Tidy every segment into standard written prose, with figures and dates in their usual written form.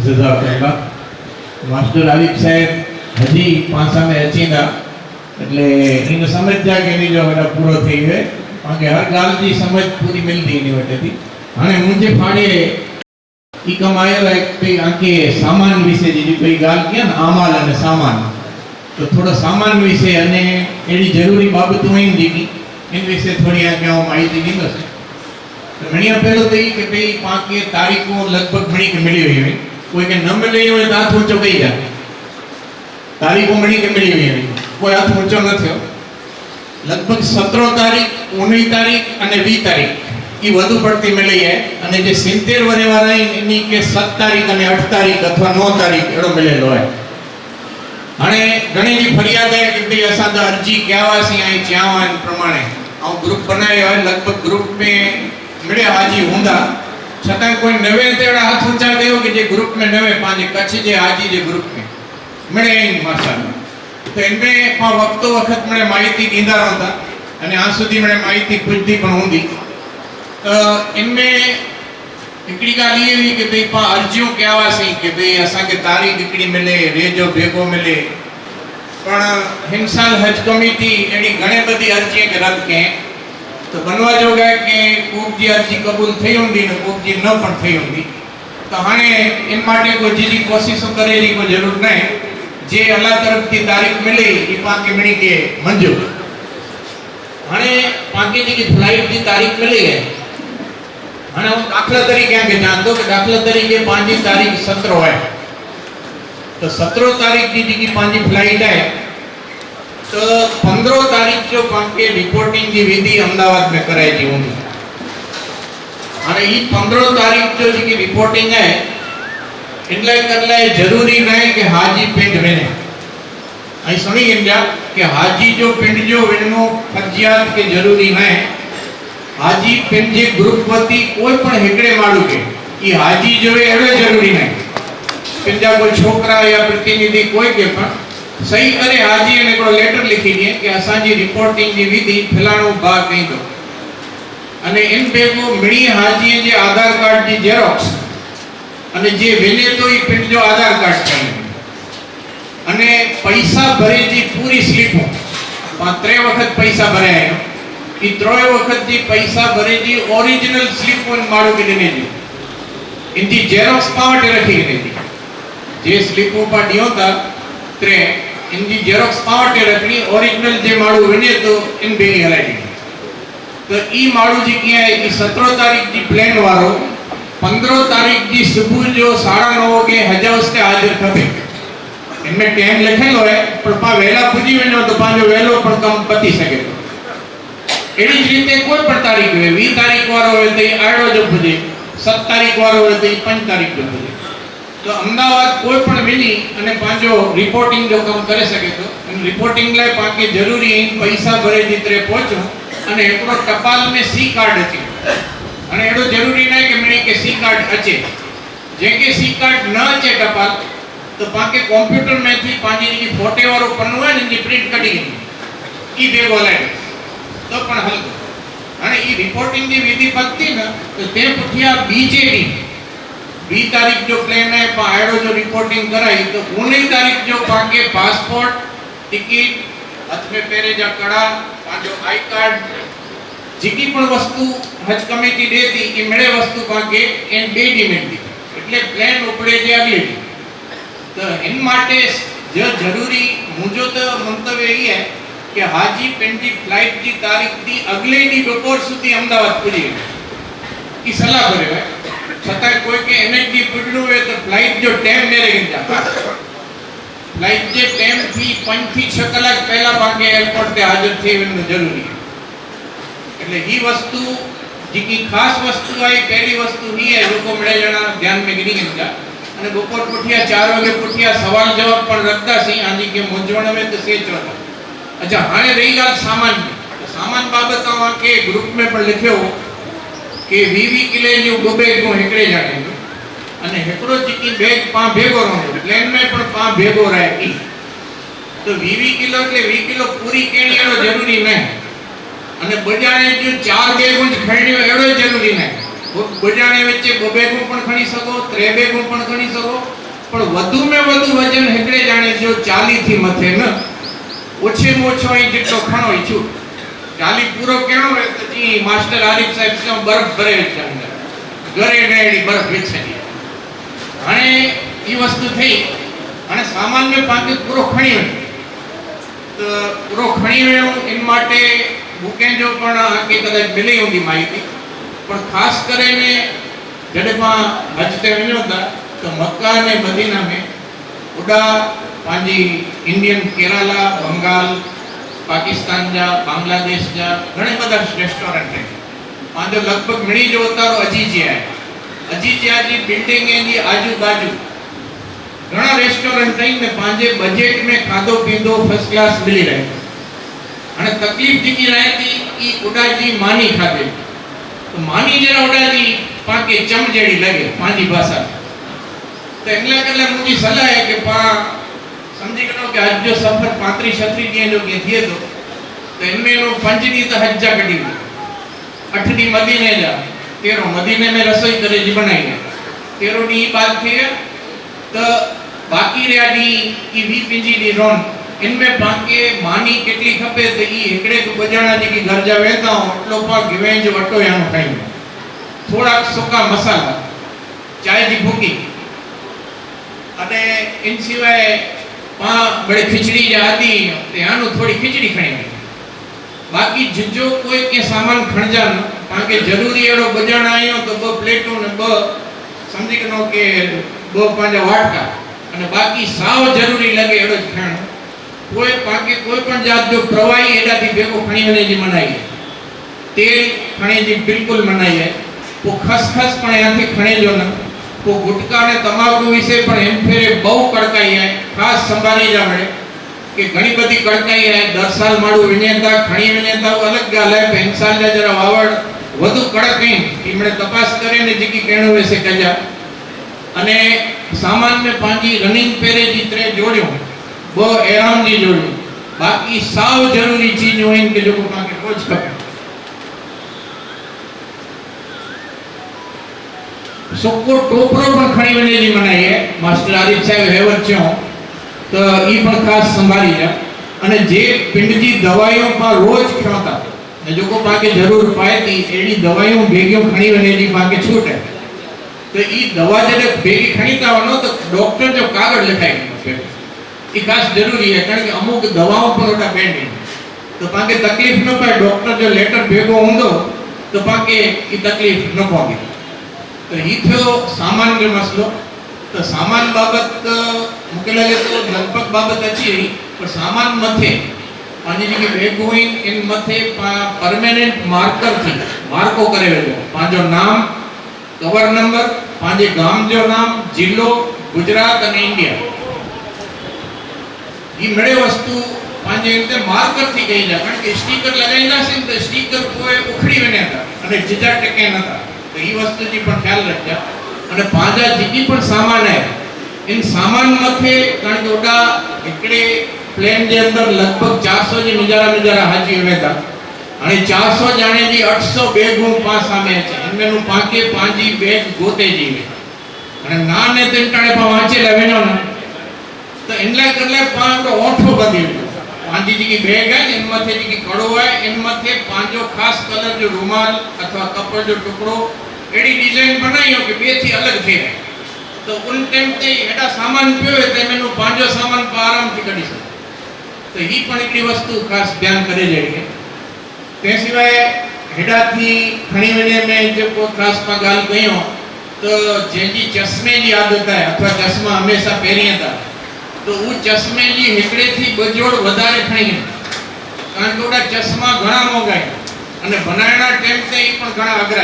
જઝાકલ્લાહ master આલિફ સાહેબ હજી પાસાને અચીના એટલે એને સમજ जा કે नहीं जो बेटा पूरो थी है आगे हर गाल जी समझ पूरी मिलती नहीं बेटे थी हाणे मुझे फाड़े ई कमायो है कि आके सामान विषय जी कोई गाल किया ना आमाल અને सामान तो थोड़ा सामान विषय અને એની જરૂરી બાબતો હોય ને જી એન વિશે થોડી આગે હું માહિતી દીધો છે तो घणिया पहलो तो ई કે ભાઈ પાકે તારીખો લગભગ ઘણી કે મળી હોય કોઈ કે ન મળી હોય તો હાથ ઊંચો કરી જાય તારીખો મળી કે મળી હોય કોઈ હાથ ઊંચો ન થયો लगभग 17 तारीख 19 तारीख અને 20 तारीख ई વધુ પડતી મળી है અને જે 70 વર્ષ વાળા એની કે 7 तारीख અને 8 तारीख अथवा 9 तारीख એડો મળેલો है અને ઘણી जी फरियाद है कि भाई असा तो अर्जी क्यावासी आई चावन प्रमाणे आ ग्रुप बनायो है लगभग ग्रुप में मिले हाजी हुंदा छता कोई नवे तेड़ा हाथ ऊंचा कयो कि जे ग्रुप में नवे पांच कच्छ जे हाजी जे ग्रुप में मिले माशाअल्लाह तो इनमें पा वक्तो वक्त में माहिती दींदा रहता अने आ सुधी में माहिती पुजदी पण हुंदी तो इनमें एकड़ी गाल ये हुई कि भाई पा अर्जियों क्यावासी कि भाई असा के तारीख एकड़ी मिले रेजो भेगो मिले पण हिन साल हज कमिटी एडी घणे बधी अर्जी के रद के तो बनवा जोगा के कोक जी अर्जी कबूल थई हुंदी ने कोक जी न पण थई हुंदी तो हाणे इन माटे को जी कोशिशो करे री को जरूर नहीं जे अल्लाह तरफ की तारीख मिली ई पाके मिली के मंजूर हाणे पाके जी की फ्लाइट की तारीख मिली है हाणे हम दाखला तरीके के जानतो कि दाखला तरीके 5 तारीख 17 है तो 17 तारीख की पांची फ्लाइट है तो 15 तारीख जो पाके रिपोर्टिंग की विधि अहमदाबाद में कराई थी होंगी अरे ये 15 तारीख जो जी की रिपोर्टिंग है इनले करले जरूरी नहीं कि हाजी पिंड वेने आई सुनी इंडिया कि हाजी जो पिंड जो वेनो फर्जियात के जरूरी नहीं हाजी पिंड जे ग्रुप वती कोई पण हेकड़े माडू के ई हाजी जो है एड़ो जरूरी नहीं पिंजा कोई छोकरा या प्रतिनिधि कोई के पण सही करे हाजी ने को लेटर लिखी दिए कि असा जी रिपोर्टिंग की विधि फलाणो बा कही दो अने इन बेगो मिणी हाजी जे आधार कार्ड की जेरोक्स अने जे वेने तो ई पिंड जो आधार कार्ड चाहिए अने पैसा भरे जी पूरी स्लिपो त्रे वक्त पैसा भरे है ई त्रोय वक्त जी पैसा भरे जी ओरिजिनल स्लिप वन माडू के देने जी इनकी जेरोक्स पावटे रखी गई थी जे स्लिपो पा दियो था त्रे इनकी जेरोक्स पावटे रखनी ओरिजिनल जे माडू वेने तो इन बेनी हलाई तो ई माडू जी किया है कि 17 तारीख जी प्लेन वारो 15 तारीख जी सुबह जो 9:30 के हजाउस के हाजिर खपे इनमें टाइम लिखेलो है पर पा वेला पुजी वनो तो पांजो वेलो पण कम पती सके एडी रीते कोई पण तारीख है 20 तारीख वारो है तो आड़ो जो पुजे 7 तारीख वारो है तो 5 तारीख जो पुजे तो अहमदाबाद कोई पण मिली अने पांजो रिपोर्टिंग जो काम करे सके तो रिपोर्टिंग लाए पाके जरूरी पैसा भरे जितरे पहुंचो अने एकड़ो टपाल में सी कार्ड अचे अने एडो जरूरी नहीं कि मने के सी कार्ड अचे जे के सी कार्ड न अचे टपाल तो पाके कंप्यूटर में थी पांजी की फोटो वारो पन्नो है ने प्रिंट कढी ई बेगो लाए तो पण हल अने ई रिपोर्टिंग की विधि पत्ती न तो ते पुठिया बीजेडी 20 तारीख जो प्लेन है पायड़ो जो रिपोर्टिंग कराई तो 19 तारीख जो पाके पासपोर्ट टिकट हाथ में पहरे जा कड़ा पांजो आई कार्ड जिकी पण वस्तु हज कमिटी देती कि मेरे वस्तु पाके एन बे दी मिलती એટલે પ્લેન ઉપડે જે આગલી તો इन માટે जो जरूरी मुझो तो मंतव्य ये है कि हाजी पिंड की फ्लाइट की तारीख थी अगले दी बपोर सुधी अहमदाबाद पुजी की सलाह करे है छता कोई के एनएचडी पुजणो है तो फ्लाइट जो टाइम मेरे गंजा फ्लाइट जे टाइम थी 5 થી 6 કલાક પહેલા પાકે એરપોર્ટ पे हाजिर थे वेनो जरूरी है એટલે ઈ વસ્તુ जी खास वस्तु आई पहली वस्तु ही है जो को मिले जना ध्यान में गिनी गंजा અને બપોર પુઠિયા 4 વાગે પુઠિયા સવાલ જવાબ પણ રખતા સી આજી કે મૂંઝવણ में तो सेच रहा अच्छा हाणे रही गाल सामान तो सामान बाबत आवा के ग्रुप में पण लिखियो कि 20 किलो जो गोबे को हेकड़े जाने અને हेकड़ो जी बैग पा भेगो रहो प्लेन में पण पा भेगो रहे तो 20 किलो એટલે 20 किलो पूरी केणी एनो जरूरी नहीं અને બજાણે જો 4 બેગો જ ખણીઓ એડો જરૂરી નહીં બજાણે વચ્ચે 2 બેગો પણ ખણી શકો 3 બેગો પણ ખણી શકો પણ વધુમાં વધુ વજન હેકડે જાણે જો 40 થી મથે ન ઓછેમાં ઓછો અહીં જેટલો ખણો ઈચ્છું 40 પૂરો કેણો હોય તો જી માસ્ટર આરિફ સાહેબ કે બરફ ભરે છે અંદર ઘરે રેડી બરફ વેચી અને એ વસ્તુ થઈ અને સામાન્ય પાકે પૂરો ખણ્યો તો પૂરો ખણ્યો એન માટે બુકેન્જો પણ આકે કદાચ મિલી હોતી માહિતી પણ ખાસ કરીને જડમાં હજ તે વञो था तो मक्का ने मदीना में उड़ा पांजी इंडियन केरला बंगाल पाकिस्तान जा बांग्लादेश जा घणे बधा रेस्टोरेंट है पांजो लगभग मिली जो उतारो अजीजिया है अजीजिया जी बिल्डिंग जी आजू बाजू घणा रेस्टोरेंट में पांजे बजट में खादो पींदो फर्स्ट क्लास मिली रहे અને તકલીફ જેકી રહે હતી ઈ ઉડાજી માની ખાધે તો માની જરા ઉડાજી પાકે ચમજેડી લાગે પાંજી ભાષા तो એટલે એટલે મુજી સલાહ है कि पा समझी करो कि आज जो सफर 35-36 दी जो के थिए तो इनमें नो 5 दी तो हज जा कटी 8 दी मदीने जा 13 मदीने में रसोई करे जी बनाई है 13 दी बात थी तो बाकी रे दी की भी पिंजी दी रोन इनमें बाकी मानी केटली खपे तो ई एकड़े को बजाना जी की घर जा वेता हो એટલો પા ગવેંજ વટો યાનો ખાઈ થોડા સુકા મસાલા ચાય જી ભૂકી અને इन सिवाय पा बड़े खिचड़ी जाती ते आनु थोड़ी खिचड़ी खाई बाकी जो कोई के सामान खण जा ताके जरूरी एड़ो बजाना आयो तो ब प्लेटो ने ब समझी कनो के ब पांजा वाटका અને બાકી સાવ જરૂરી લાગે એડો જ ખાણો કોઈ પાકે કોઈ પણ જાત જો પ્રવાહી એડાથી ભેગો ખણીને જે મનાઈ તેલ ખણી જે બિલકુલ મનાઈ है वो खसखस पण याથી ખણે જો ન वो गुटका ने तंबाकू विषय पण एम फेरे बहु कड़काई है खास संभाली जा मळे कि घणी बधी कड़काई है 10 साल माडू विनेता खणी विनेता अलग गाल है 5 साल जा जरा वावड़ વધુ કડક નહીં ઈમણે તપાસ કરીને જેકી કેણો વેસે કજા અને सामान में पांजी रनिंग पेरे जी त्रे जोड़ियो वो एराम जी जोड़ियो बाकी साव जरूरी चीज होइन के जो को के कुछ खपे सोको टोपरो पण खणी वने जी मनाई है मास्टर आरिफ साहब हेवत छो तो ई पण खास संभाली जा અને જે પિંડજી દવાઈઓ પા રોજ ખાતા ને જો को पाके जरूर पाएती एडी दवाईओ भेगियो खणी वने जी पाके छूट है तो ई दवा जरे भेगी खणीता वनो तो डॉक्टर जो कागज लिखाई ई खास जरूरी है कारण के अमुक दवाओं पर ओटा पेंडिंग तो पाके तकलीफ न पाए डॉक्टर जो लेटर भेगो होंदो तो पाके ई तकलीफ न पगे तो ई थयो सामान जो मसलो तो सामान बाबत मुके लागे तो लगभग बाबत अच्छी रही पर सामान मथे पानी जी के बैग होइन इन मथे परमानेंट मार्कर थी मार्को करे वेलो पांजो नाम कवर नंबर पांजे गाम जो नाम जिल्लो गुजरात અને इंडिया ई मळे वस्तु पांजे इंते मार्कर थी गई जा कारण के स्टिकर लगाईना से तो स्टिकर कोई उखड़ी वने था અને જીજા ટકે નતા तो ई वस्तु जी पण ख्याल रखजा અને पांजा जीकी पण सामान है इन सामान मथे कारण के ओटा एकड़े प्लेन जे अंदर लगभग 400 जी नजारा हाजी वेता અને 400 જાણે જી 800 બેગો પાસ આમે છે ઇનમે નું પાકે પાંજી બેગ ગોતે જીવે અને નાને તેંટાણે પા વાંચે લેવેનો ને તો ઇનલા કરલે પાંજો ઓઠો બાંધી પાંજી જી की બેગ है इन मथे जी की कड़ो है इन मथे પાંજો खास कलर जो रुमाल अथवा कपड़ जो टुकड़ो एडी डिजाइन बनायो कि बे थी अलग थे तो उन टाइम ते एडा सामान पियो है ते मेनु પાંજો सामान पर आराम थी कडी सके तो ई पण एकड़ी वस्तु खास ध्यान करे जाए ते सिवाय हेडा थी खणी वने में जो को खास पा गाल कयो तो जेजी चश्मे जी आदत है अथवा चश्मा हमेशा पहरिया था तो वो चश्मे जी हेकड़े थी बजोड़ वधारे खणी कारण के चश्मा घणा मोंघा અને બનાવના ટાઈમ તે ઈ પણ ઘણા અઘરા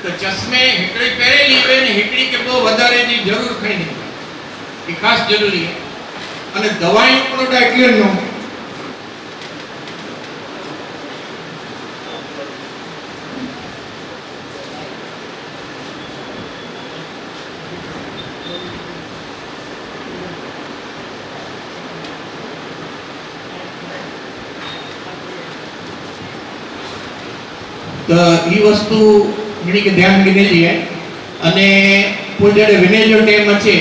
તો ચશ્મે हेकड़ी पहरेली है ने हेकड़ी के बो वधारे जी जरूर खणी ई खास जरूरी है અને દવાઈ પણ ઓટા ક્લિયર નો तो ई वस्तु घणी के ध्यान में लीजिए અને કોઈ જડે વિને જો ટાઈમ છે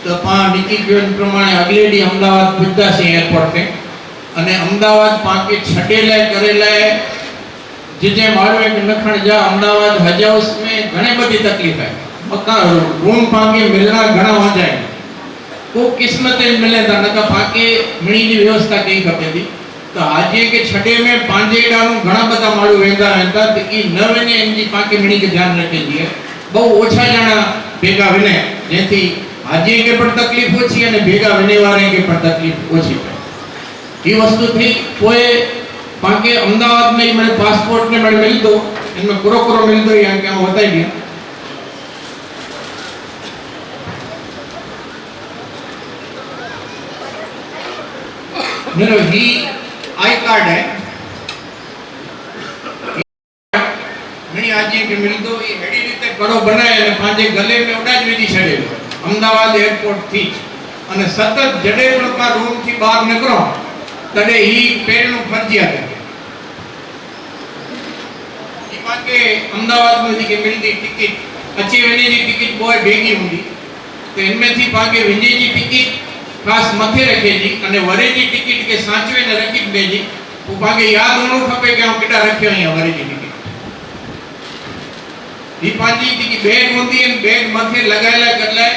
तो पा निकी गयोन प्रमाणे अगले दी अमदावाद पुजता छे एयरपोर्ट पे અને અમદાવાદ પાકે છડેલે કરેલે જે મારવે કે નખણ જા અમદાવાદ હજ હાઉસ में ઘણી બધી તકલીફ है मकान रूम पाके मिलना घना हो जाए को किस्मत मिले था नका पाके मिणी की व्यवस्था कई खपे थी तो आज के छठे में पांजेड़ा नु घना बता माळू वेंदा हता तो ई न वेने एनजी पाके मिणी के ध्यान रखे दिए बहु ओछा जाना भेगा विने जेथी આજે के पण तकलीफ ओછી અને भेगा विने वारे के पण तकलीफ ओછી ये वस्तु थी कोई पाके अहमदाबाद में मेरे पासपोर्ट ने मेरे मिल दो इनमें कुरो मिल दो यहाँ क्या होता ही नहीं मेरा ही आई कार्ड है मेरी आज के मिल दो ये हेडी रीते करो बनाए અને પાંજે ગલે में ઉડા જ વિધી છડે અમદાવાદ એરપોર્ટ થી અને સતત જડે પણ કા રૂમ થી બહાર નીકળો तड़े ही पेरनु फर्जियात है ई पाके अहमदाबाद में थी के मिलती टिकट अच्छी वेने जी टिकट बॉय भेगी हुंदी तो इनमें थी पाके विंजे जी टिकट खास मथे रखे जी अने वरे जी टिकट के साचवे ने रखी दे जी वो पाके याद होनो खपे के हम केटा रखियो अहिया वरे जी टिकट ई पांजी थी की बैग हुंदी एन बैग मथे लगायला करले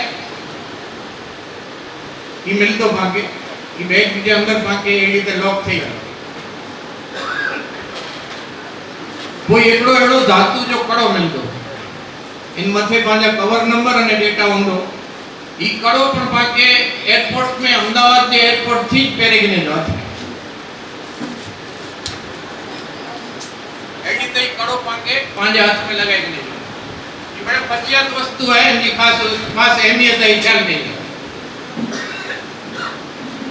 ई मिलतो पाके ई बैग के अंदर पाके ए रीते लॉक થઈ ગયો કોઈ એડો ધાતુ જો કડો મિલતો इन मथे पांजा कवर नंबर અને डेटा होंदो ई कड़ो पण पाके एयरपोर्ट में अहमदाबाद जे एयरपोर्ट थी पेरेगने जो एडी ते कड़ो पाके पांजा हाथ में लगाई ने ये बड़ा फजियत वस्तु है इनकी खास अहमियत है ख्याल नहीं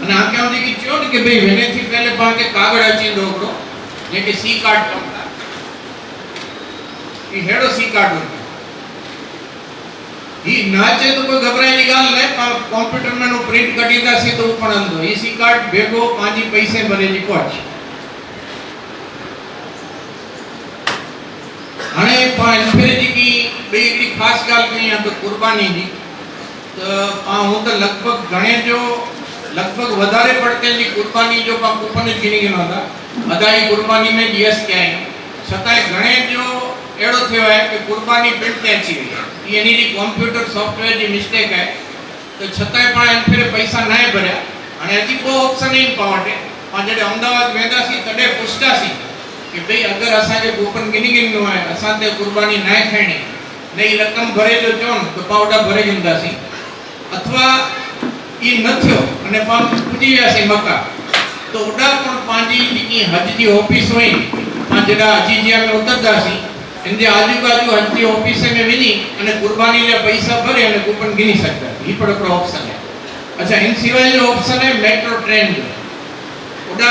અને આ કેમ દી की चोट के भाई वेने थी पहले पाके कागड़ अची दोकरो जे के सी कार्ड टमता ई हेडो सी कार्ड होता ई नाचे तो कोई घबराई ની ગાલ ને કોમ્પ્યુટર में નો प्रिंट कढीदा सी तो पण अंदो ई सी कार्ड भेगो पांजी पैसे भरे जी कोच अने पान फिर जी की बेड़ी खास गाल कही तो कुर्बानी जी तो हूं तो लगभग गणे जो लगभग વધારે પડતે जी कुर्बानी जो पा कूपन गिनी गनो था अदाई कुर्बानी में जीएस क्या है छताय गणे जो एड़ो थयो है कि कुर्बानी प्रिंट ते अची रही है यानी री कंप्यूटर सॉफ्टवेयर जी मिस्टेक है तो छताय पण एन फिर पैसा नाय भर्या अने हजी को ऑप्शन नहीं पावटे पण जडे अहमदाबाद वेंदा सी तडे पुछता सी कि भाई अगर असा के कूपन गिनी गिनो है असा ते कुर्बानी नाय थणी नहीं रकम भरे जो चोन तो पावडा भरे गिंदा सी अथवा ई नथ्यो अने पाम पुजी व्यासी मक्का तो उडा पण पांजी की हज जी ऑफिस होई पांजडा अजीजिया में उतरदा सी इनजे आजू बाजू हज जी ऑफिस में विनी अने कुर्बानी जे पैसा भरे अने कूपन गिनी सकता ई पण एक ऑप्शन है अच्छा इन सिवाय जो ऑप्शन है मेट्रो ट्रेन जो उडा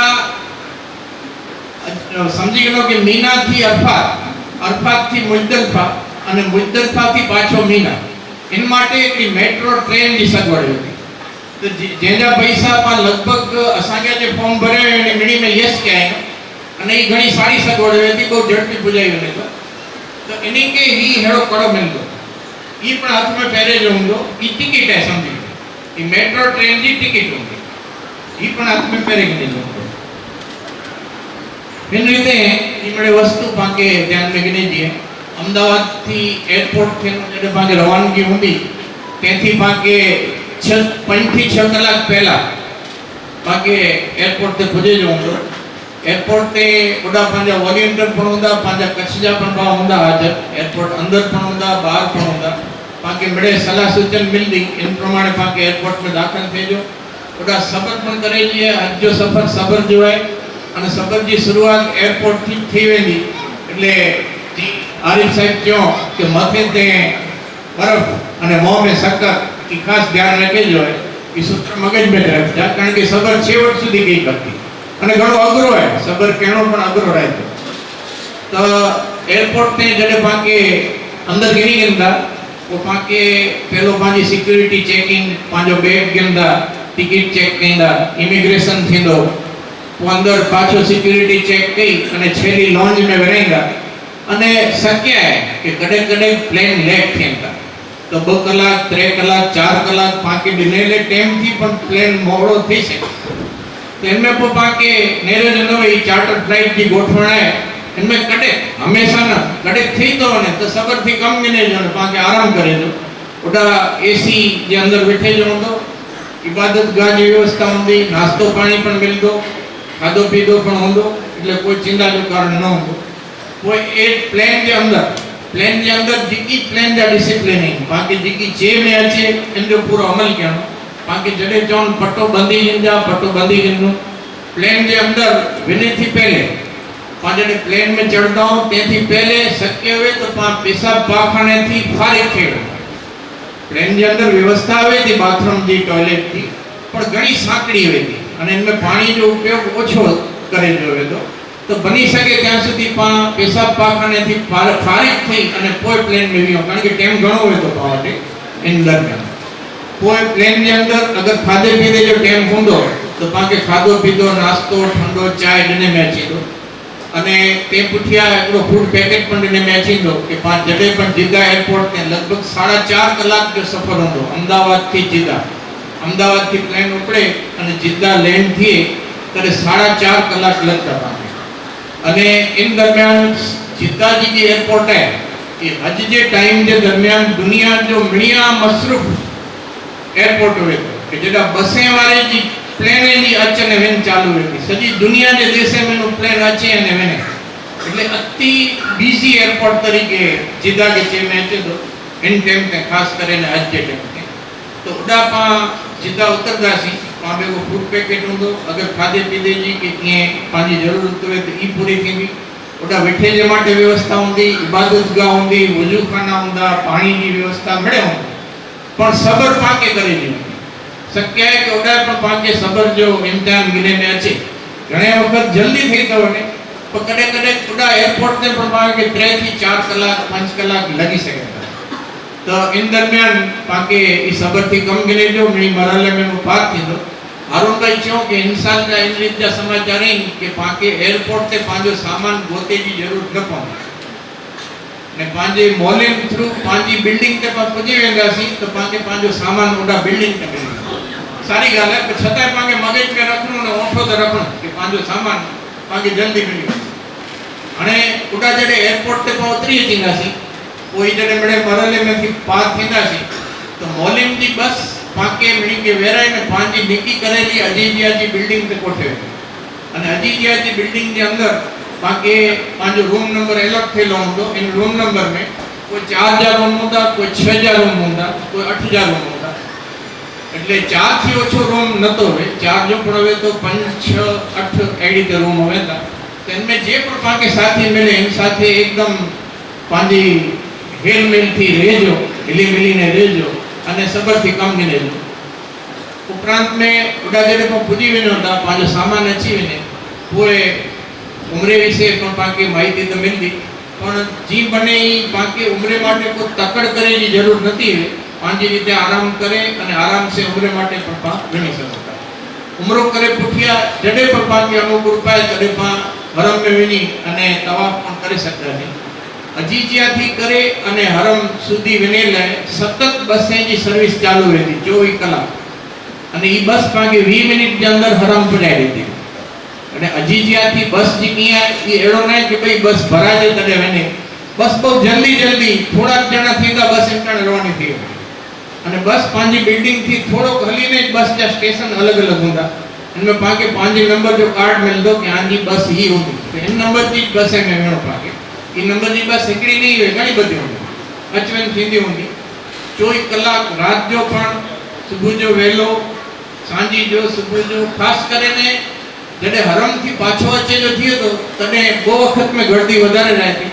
समझी गयो कि मीना थी अरफात अरफात थी मुजदलफा अने मुजदलफा थी पाछो मीना इन माटे एक मेट्रो ट्रेन जी सगवड होती तो जेजा पैसा पा लगभग असागे जे फॉर्म भरे ने मिनी में यस क्या है अने ई घणी सारी सगवड होती बहुत झटपी बुझाई वने तो इनी के ही हेडो कड़ो मिलतो ई पण हाथ में पहरे जो हुंदो ई टिकट है समझी ई मेट्रो ट्रेन जी टिकट होंदी ई पण हाथ में पहरे के जो इन रीते ई मळे वस्तु पाके ध्यान में गिनी दिए अहमदाबाद थी एयरपोर्ट थे जडे पाके रवानगी हुंदी तेथी पाके 5 થી 6 કલાક પહેલા પાકે એરપોર્ટ તે પુજે જો हुंदो एयरपोर्ट ते बड़ा पंजा वॉलंटियर पण हुंदा पंजा कच्छजा पण बा हुंदा हाजर एयरपोर्ट अंदर पण हुंदा बाहर पण हुंदा पाके बड़े सलाह सूचन मिलदी इन प्रमाणे पाके एयरपोर्ट में दाखल थे जो बड़ा सफर पण करे जी हज जो सफर सबर जो है અને સફર जी शुरुआत एयरपोर्ट थी थी वेंदी એટલે जी आरिफ साहब क्यों कि माथे ते बर्फ અને મોં में शक्कर की खास ध्यान रखे जो है कि सूत्र मगज में रखता कारण के सबर छेवट सुधी गई करती અને ઘણો અઘરો है सबर कहणो पण अघरो रहे तो एयरपोर्ट ते जडे पाके अंदर गिनी गंदा वो पाके पहलो पांजी सिक्योरिटी चेकिंग पांजो बैग गंदा टिकट चेक कंदा इमिग्रेशन थींदो वो अंदर पाछो सिक्योरिटी चेक कई अने छेली लॉन्ज में वेरेंगा अने शक्य है कि कड़े कड़े प्लेन लेट थींदा तो તો 2 કલાક 3 કલાક 4 કલાक पाके डिनेले टाइम थी पण प्लेन मोड़ो थी से तो इनमें पो पाके नेरे जनो ई चार्टर फ्लाइट की गोठवण है इनमें कड़े हमेशा ना कड़े थी तो ने तो सबर थी कम मिले जो पाके आराम करे जो ओडा एसी जे अंदर बैठे जो होंदो इबादत गाह जी व्यवस्था होंदी नास्तो पानी पण मिलदो खादो पीदो पण होंदो એટલે કોઈ ચિંતા જો કારણ ન હોંદો કોઈ એક પ્લેન जे अंदर जिकी प्लेन जा डिसिप्लिनिंग बाकी जिकी जे में अचे इन जो पूरो अमल करणो बाकी जडे जोन पट्टो बंदी जिंदा प्लेन जे अंदर विने थी पहले पा जडे प्लेन में चढ़दा हो ते थी पहले शक्य हुए तो पा पेशाब पाखाने थी फारिग थी प्लेन जे अंदर व्यवस्था हुए थी बाथरूम जी टॉयलेट थी पर घणी साकड़ी हुई थी અને इनमें पानी जो उपयोग ओछो करे जो तो बनी सके ત્યાં સુધી પા પેશાબ પાખાને થી ફારિગ થઈ અને કોઈ પ્લેન में भी કારણ કે ટાઈમ ઘણો હોય તો પાવટે इन દરમિયાન કોઈ પ્લેન ની અંદર અગર ખાધે પીધે જો ટાઈમ હોંદો તો પાકે ખાધો પીધો નાસ્તો ઠંડો ચાય ને મેચી દો અને તે પુઠિયા એકડો ફૂડ પેકેટ પણ ને મેચી દો કે પા જડે પણ જીદ્દા એરપોર્ટ ને लगभग 4.5 કલાક जो सफर होंदो अहमदाबाद थी जीद्दा अहमदाबाद थी प्लेन उपड़े અને જીદ્દા લેન્ડ थी ત્યારે 4.5 કલાક लगता पाके અને इन दरमियान जिद्दा जी की एयरपोर्ट है ये हज जे टाइम जे दरमियान दुनिया जो मिणिया मसरूफ एयरपोर्ट हुए कि जेड़ा बसें वाले जी प्लेन जी अचे ने वेन चालू हुई सजी दुनिया जे देशे में नो प्लेन अचे ने वेने એટલે અતિ બીઝી એરપોર્ટ તરીકે जिद्दा के चे में अचे तो इन टाइम ते खास કરીને हज जे टाइम ते तो उडा पा जिद्दा उतरदासी पाबे को फूड पैकेट होंदो अगर खादे पीदे जी के के पानी जरूरत हुए तो ई पूरी थींदी ओडा वेठे जे माटे व्यवस्था होंदी इबादत गाह होंदी वजू खाना होंदा पानी की व्यवस्था मळे होंदी पण सबर पाके करे जी शक्य है कि ओडा पण पाके सबर जो इम्तिहान गिने में अचे घणे वक्त जल्दी थई तो ने पर कदे कदे ओडा एयरपोर्ट ते पण पाके 3 થી 4 કલાક 5 કલાક लगी सके तो इन दरमियान पाके ई सबर थी कम गिने जो मणी मरले में पाक थींदो हारून भाई चो कि इंसान का इन रीत जा समाचार है कि पाके एयरपोर्ट ते पांजो सामान गोते जी जरूरत न पवे ने पांजे मॉलिंग थ्रू पांजी बिल्डिंग ते पा पुजी वेंदासी तो पाके पांजो सामान ओडा बिल्डिंग ते मिली सारी गाल है पर छताय पाके मगज में रखणो ने ओठो तो रखणो कि पांजो सामान पाके जल्दी मिली अने ओडा जडे एयरपोर्ट ते पा उतरी जींदासी कोई जडे बड़े मरले में थी पार थींदासी तो मॉलिंग जी बस पाके मिणी के वेराय ने पांजी निकी करेली अजीजिया जी बिल्डिंग ते कोठे અને અજીजिया जी बिल्डिंग के अंदर पाके पांजो रूम नंबर अलग थेलो होंदो इन रूम नंबर में कोई 4000 रूम होंदा कोई 6000 रूम होंदा कोई 8000 रूम होंदा એટલે 4 થી ઓછો रूम नतो होवे 4 जो पण होवे तो 5 6 8 एडी ते रूम होवेता इनमें जे पण पाके साथी मिले इन साथे एकदम पांजी हेल मेल थी रेजो हिली मिली ने रेजो અને સબરથી કામ ગણે ઉપરાંત में उडा जड़े को पुजी वेनो ता पांजो सामान अची वेने कोई उम्रे विषय पण पाके माहिती तो मिलदी पण जी बने पाके उम्रे माटे को तकड़ करे जी जरूर नथी वे पांजी रीते आराम करे અને आराम से उम्रे माटे पण पा गणी सकता उम्रो करे पुठिया जड़े पण पाके अनुकूल पाए तडे पा हरम में वेनी અને तवाफ पण करे सकता है अजीजिया थी करे અને हरम सुधी विनेले सतत बसें जी सर्विस चालू रहती 24 कलाक અને ई बस पाके 20 मिनिट के अंदर हरम पहुंचाई देती અને अजीजिया थी बस जी किया ई एड़ो नहीं कि भाई बस भरा जे तडे वेने बस बहुत जल्दी जल्दी थोड़ा जना थींदा बस इंटण रवानी थी અને बस पांजी बिल्डिंग थी थोड़ो हलीने बस जा स्टेशन अलग अलग हुंदा इनमें पाके पांजी नंबर जो कार्ड मिलदो कि हां जी बस ही होंदी तो इन नंबर जी बस में वेणो पाके ई नंबर जी बस हिकड़ी नहीं होय घणी बधी होंदी अचवण थींदी होंदी 24 कलाक रात जो पण सुबह जो वेलो सांजी जो सुबह जो खास करीने जडे हरम थी पाछो अचे जो थियो तो तने बो वखत में गर्दी वधारे रहती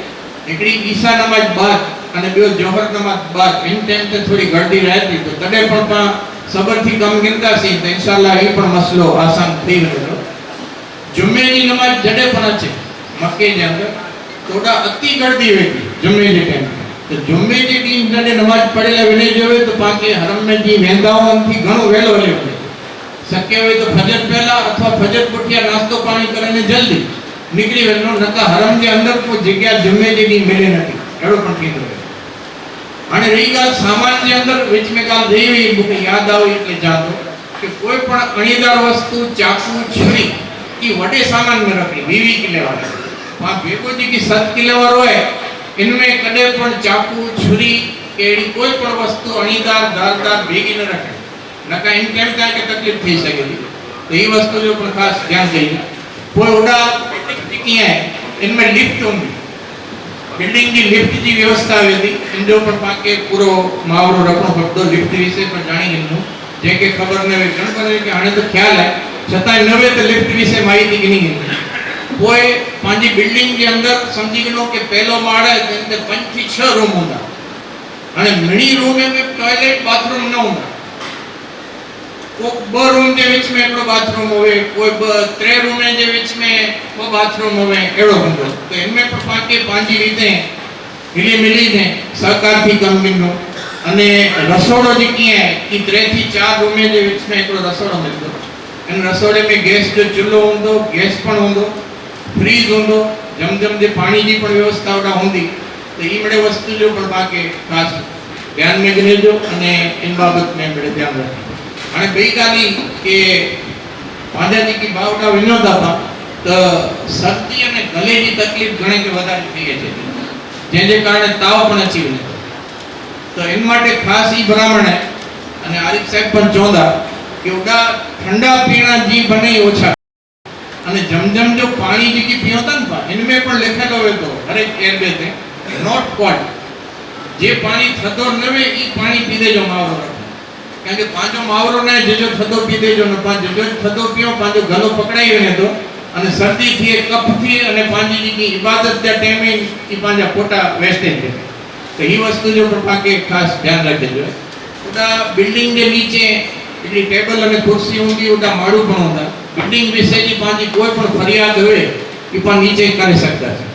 हिकड़ी ईशा नमाज बाद અને બે જોહર નમાજ બાદ इन टाइम ते थोड़ी गर्दी रहती तो तडे पण पा सबर थी कम गिनतासी तो इंशाअल्लाह ई पण मसलो आसान थी वेंदो जुम्मे जी नमाज जडे पण अचे मक्के जे अंदर थोड़ा अति गर्दी वेती जुम्मे जे टाइम तो जुम्मे जे दिन जडे नमाज पढ़ेला वेने जोवे तो पाके हरम में जी वेंदावन थी घणो वेलो हले शक्य होय तो फजर पहला अथवा फजर पुठिया नास्तो पानी करीने जल्दी निकली वेनो नका हरम जे अंदर को जग्या जुम्मे जे दिन मिले नथी एड़ो पण थींदो અને રહી ગાल सामान जे अंदर विच में गाल रही हुई मुझे याद आई એટલે જાતો કે કોઈ પણ અણીદાર વસ્તુ ચાકુ છરી की वडे सामान में रखी 20 किलो वाला वहां भेगो जी की 7 किलो वालो है इनमें कदे पण चाकू छुरी केड़ी कोई पण वस्तु अणीदार धारदार भेगी न रखे नका इन टाइम का के तकलीफ थी सके तो ये वस्तु जो पण खास ध्यान देना कोई उड़ा टिकी है इनमें लिफ्ट होंगी बिल्डिंग की लिफ्ट की व्यवस्था हुई थी इन जो पण पाके पूरो मावरो रखनो पड़तो लिफ्ट विषय पर जानी इनो जे के खबर न घण करे के आने तो ख्याल है छता नवे तो लिफ्ट विषय माहिती की नहीं कोई पांजी बिल्डिंग के अंदर समझी गनो के पहलो माળ है ते 5 થી 6 रूम होता અને मिनी रूम में टॉयलेट बाथरूम न होता कोई ब रूम के बीच में एकड़ो बाथरूम होवे कोई ब 3 रूम के बीच में वो बाथरूम होवे एड़ो बंदो तो इनमें पर पाके पांजी रीते मिली मिली ने सहकार थी कंपनी नो અને રસોડો જે की है कि 3 થી 4 रूम के बीच में एकड़ो रसोडो मिलतो इन रसोड़े में गैस जो चूल्हो होंदो गैस पण होंदो फ्रीज होंदो जम जे पानी जी पण व्यवस्था ओडा होंदी तो ई मडे वस्तु जो पण बाके खास ध्यान में गणेजो अने इन बाबत में मडे ध्यान रखो अने बेई गाली के पांजा जी की बावटा विनोदा था तो सर्दी अने गले जी तकलीफ घणे के વધારે થઈ છે જેને કારણે તાવ પણ અચી વને तो इन माटे खास ई भरामण है अने आरिफ साहब पण चोंदा कि उड़ा ठंडा पीना जी बने ओछा અને જમજમ જો પાણી जी की पियोता न इनमें पण लिखेलो है तो हर एक एयरबेस है नॉट कोल्ड जे पानी थदो नवे ई पानी पीदे जो मावरो कारण के पांचो मावरो ने जो थदो पीदे जो न पांचो जो थदो पियो पांचो गलो पकड़ाई वने तो અને सर्दी थी कफ थी અને पांजी जी की इबादत दे टाइम ई पांजा पोटा वेस्टेज है तो ई वस्तु जो पण पाके खास ध्यान रखे जो उड़ा बिल्डिंग के नीचे इतनी टेबल અને कुर्सी होंगी उड़ा माड़ू पण होता बिल्डिंग विषय की पांची कोई पण फरियाद होवे ई पण नीचे કરી सकता है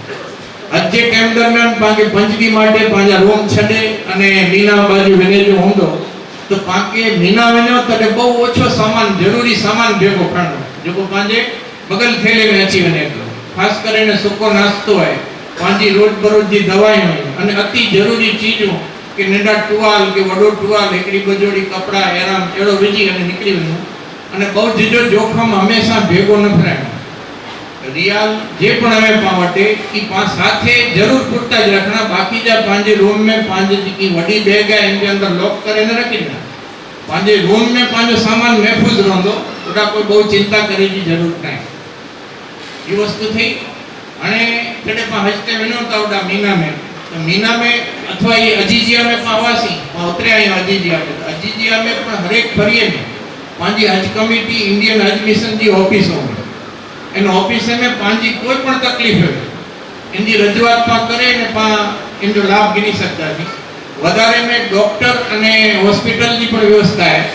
आज जे टाइम दरमियान पाके पंचदी माटे पांजा रूम छडे અને मीना बाजू वेने जो होंदो तो पाके मीना वेनो तने बहु ओछो सामान जरूरी सामान भेगो खणो जो पांजे बगल थैले में अची वने खास કરીને સુકો નાસ્તો है पांजी रोज बरोज जी दवाई है અને अति जरूरी चीजों કે નંડા ટુવાલ કે વડો ટુવાલ એકડી બજોડી કપડા એરામ એડો વીજી અને નીકળી વનો અને બહુ જીજો જોખમ હંમેશા ભેગો ન ફરાય रियाल जे पण हमें पावटे की पांच साथे जरूर पूछता ज रखना बाकी जा पांजे रूम में पांजे की वडी बैग है इनके अंदर लॉक करे न रखना पांजे रूम में पांजो सामान महफूज रहंदो ओटा कोई बहुत चिंता करे की जरूरत नहीं ये वस्तु थी अने जडे पा हजते विनोता ओटा मीना में अथवा ये अजीजिया में पावासी उतरे आई अजीजिया में पण हर एक फरिये में पांजी हज कमिटी इंडियन हज मिशन जी ऑफिस हो इन ऑफिस में पांजी कोई पण तकलीफ है इनकी रजूआत पा करे ने पा इन जो लाभ गिनी सकता थी वधारे में डॉक्टर अने हॉस्पिटल की पण व्यवस्था है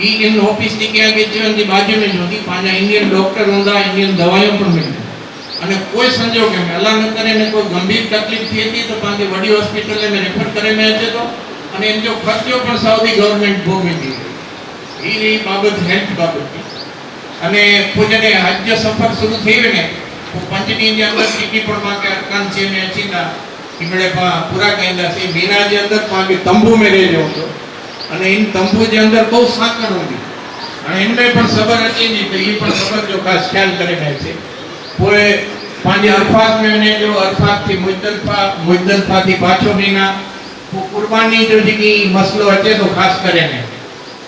ई इन ऑफिस की के आगे जीवन की बाजू में जोती पांजा इंडियन डॉक्टर होंदा इंडियन दवाइयों पण मिलती અને કોઈ સંજોગે में अल्लाह न करे ने कोई गंभीर तकलीफ थी थी तो पांजे बड़ी हॉस्पिटल में रेफर करे में अचे तो અને इन जो खर्चो पण सऊदी गवर्नमेंट भोगवे थी ई बाबत हेल्थ बाबत थी અને પૂજને હજ સફર શરૂ થઈ ને તો પંચની જે અંદર ટીકી પણ માકે અરકાન છે ને અચીના ઈમડે પૂરા કહેંदा છે मीना જે અંદર પાકે તંબુ में रह जो तो અને इन तंबू જે અંદર બહુ સાકર હોતી અને इनमें પણ સબર અચી ની તો ઈ પણ સબર जो ખાસ ખ્યાલ કરે મે છે पूरे पांजे अरफात में ने जो अरफात थी मुद्दलफा थी पाछो मीना वो कुर्बानी जो जी मसलो अचे तो खास करे ने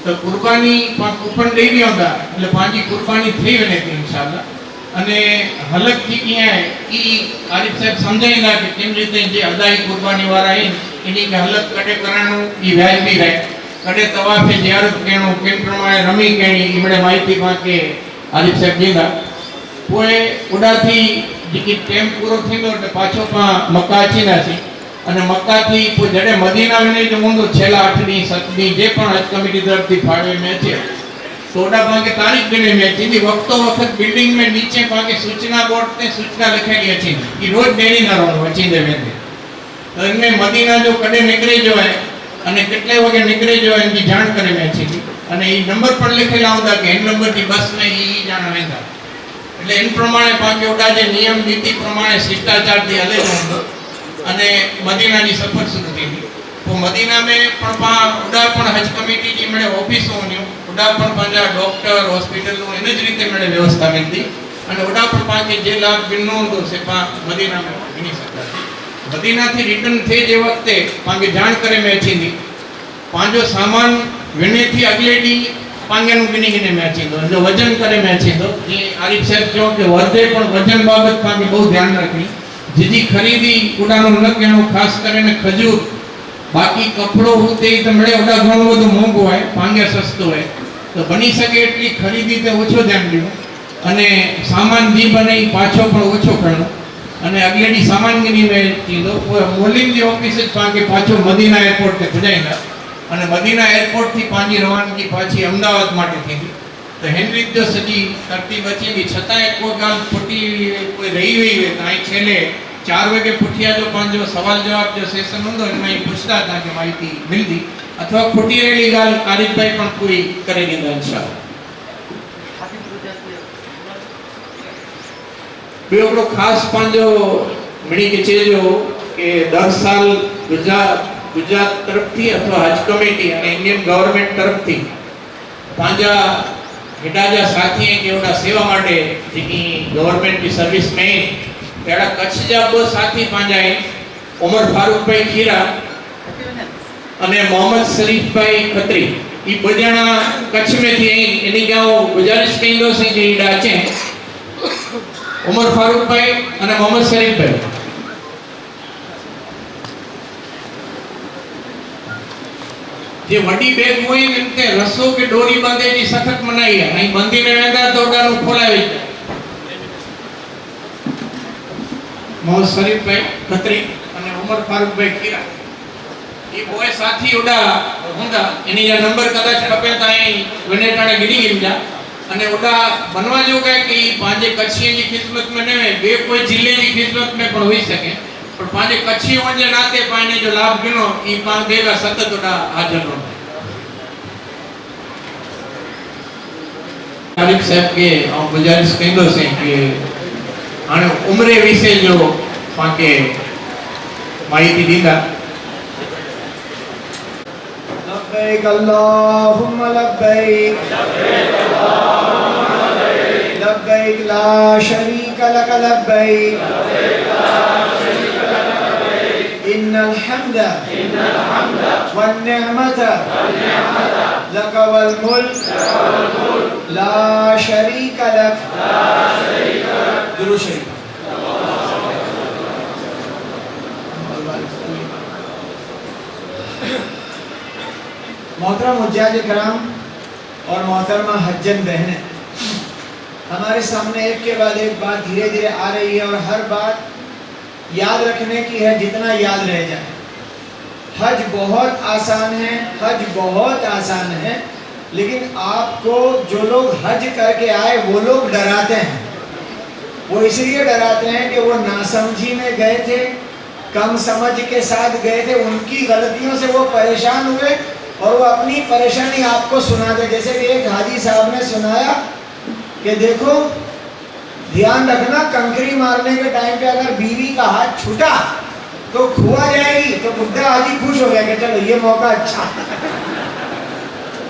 तो कुर्बानी कूपन दे भी होता એટલે पांजी कुर्बानी થઈ વને थी इंशाअल्लाह અને હલક થી કિયા है ई आरिफ साहब समझाईला कि केम रीते जे अदाई कुर्बानी वाला है इनी के हलक कटे कराणो ई वाजबी रहे कटे तवाफे जियारत केणो केम प्रमाणे रमी केणी ईमडे माहिती पाके आरिफ साहब दीदा कोई उडाथी जी टेम पूरो थींदो એટલે પાછો પા મક્કા અચીનાસી અને મક્કાથી કોઈ જડે મદીના વેને જો મુંદો છેલ્લા 8 દી 7 દી જે પણ હજ કમિટી તરફથી ફાળવે મે છે તોડા પાકે તારીખ ગણે મે છે વખતો વખત બિલ્ડિંગ में नीचे पाके सूचना बोर्ड ने सूचना લખેલી હતી कि रोज देरी न रहनो अची दे वेंदे तो इनमें मदीना जो कड़े निकले जो है અને કેટલે વાગે નીકળે જો એની જાણ કરે મે છે અને એ નંબર પર લખેલા હોતા કે એન નંબર ની બસ में ई जाना वेंदा એટલે એન પ્રમાણે પાકે ઓડા જે નિયમ નીતિ પ્રમાણે શિષ્ટાચાર થી હલે જો અને મદીનાની સફર શરૂ થઈ पोइ मदीना में पण पाण उॾा पण हज कमेटी जी मिड़े ऑफिसूं हूंदियूं, उॾा पण पंहिंजा डॉक्टर हॉस्पिटलूं इन जी रीते मिड़े व्यवस्था मिलंदी अने उॾा पण पाण खे जे लाभ ॾिनो हूंदो से पाण मदीना में वञी सघंदासीं। मदीना थी रिटर्न थिए जे वक़्ते पाण खे जाण करे में अचींदी, पंहिंजो सामान विणे थी अॻिले ॾींहुं पांगियां गिने में अची वेंदो, जो वजन करे में अची वेंदो। जीअं आरिफ साहिब चयो कि वर्दे पण वजन बाबति पाण खे बहुत ध्यानु रखणी, जिजी खरीदी उॾानो न करणो, ख़ासि करे न खजूर, बाक़ी कपिड़ो हुते त मिड़े उॾा घणो वधो महांगो आहे, पांगिया सस्तो आहे, तो बनी सघे एटली खरीदी ते ओछो ध्यानु ॾियो अने सामान जी बनई पाछो पण ओछो खणो अने अॻिले ॾींहुं सामान गिनी में थींदो। पोइ मोलिन जी ऑफिस पाण खे पाछो मदीना एयरपोर्ट ते पुॼाईंदा अने मदीना एयरपोर्ट थी पंहिंजी रवानगी पाछी अहमदाबाद माटे थींदी। तो हिन रीत जो सॼी तरतीब अची वेंदी। छतांय कोई ॻाल्हि खुटी कोई रही वई हुई त ऐं छेले 4 वॻे पुठियां जो पंहिंजो सवाल जवाब जो सेशन हूंदो, हिन में पुछंदा तव्हांखे माहिती मिलंदी, अथवा खुटी रहियलि ॻाल्हि आरिफ भाई पण पूरी करे ॾींदा इंशाअल्लाह। ॿियो हिकिड़ो ख़ासि पंहिंजो मिड़ी खे चइजो कि 10 साल गुजरात तरफ थी अथवा हज कमेटी अने इंडियन गवर्नमेंट तरफ थी पंहिंजा हेॾा जा साथी के ओॾा सेवा माटे जेकी गवर्नमेंट जी सर्विस में अहिड़ा कच्छ जा 2 साथी पंहिंजा आहिनि, उमर फारूक भाई खीरा अने मोहम्मद शरीफ भाई खत्री। ये 2 ॼणा कच्छ में थी आहिनि, इन करे गुज़ारिश कंदोसीं कि हेॾा अचनि, उमर फारूक भाई अने मोहम्मद शरीफ भाई। जे वडी बैग हुई इनते रसो के डोरी बांधे जी सख्त मनाई है, नहीं बंदी में वेंदा तो ओडानो खोलाए वेंदा। मोहम्मद शरीफ भाई खत्री अने उमर फारूक भाई खीरा ये बोए साथी ओडा हुंदा, इनी जा नंबर कदाच खपे ताई वने टाणे गिनी गिनजा अने ओडा बनवा जो है कि पांजे कच्छियों की खिदमत में ने बे कोई जिले की खिदमत में पण होई सके, पर पांजे कच्छियों जे नाते पाने जो लाभ गिनो ई पान बेगा सतत ओडा हाजिर हो। आरिफ साहब के गुजारिश कंदो से कि हाणे उम्र विषय जो पाके माहिती दींदा। लब्बैक अल्लाहुम्मा लब्बैक लब्बैक ला शरीक लक लब्बैक इन्नल हम्द वन निअमत लक वल मुल्क ला शरीक लक। दुरूद शरीफ। मोहतरम हुज्जाज किराम और मोहतरमा हज्जन बहनें, हमारे सामने एक के बाद एक बात धीरे धीरे आ रही है और हर बात याद रखने की है जितना याद रह जाए। हज बहुत आसान है, हज बहुत आसान है, लेकिन आपको जो लोग हज करके आए वो लोग डराते हैं। वो इसलिए डराते हैं कि वो नासमझी में गए थे, कम समझ के साथ गए थे, उनकी गलतियों से वो परेशान हुए और वो अपनी परेशानी आपको सुनाते। जैसे कि एक हाजी साहब ने सुनाया कि देखो ध्यान रखना, कंकरी मारने के टाइम पे अगर बीवी का हाथ छूटा तो खुआ जाएगी। तो बुद्धा हाजी खुश हो गया कि चलो ये मौका अच्छा।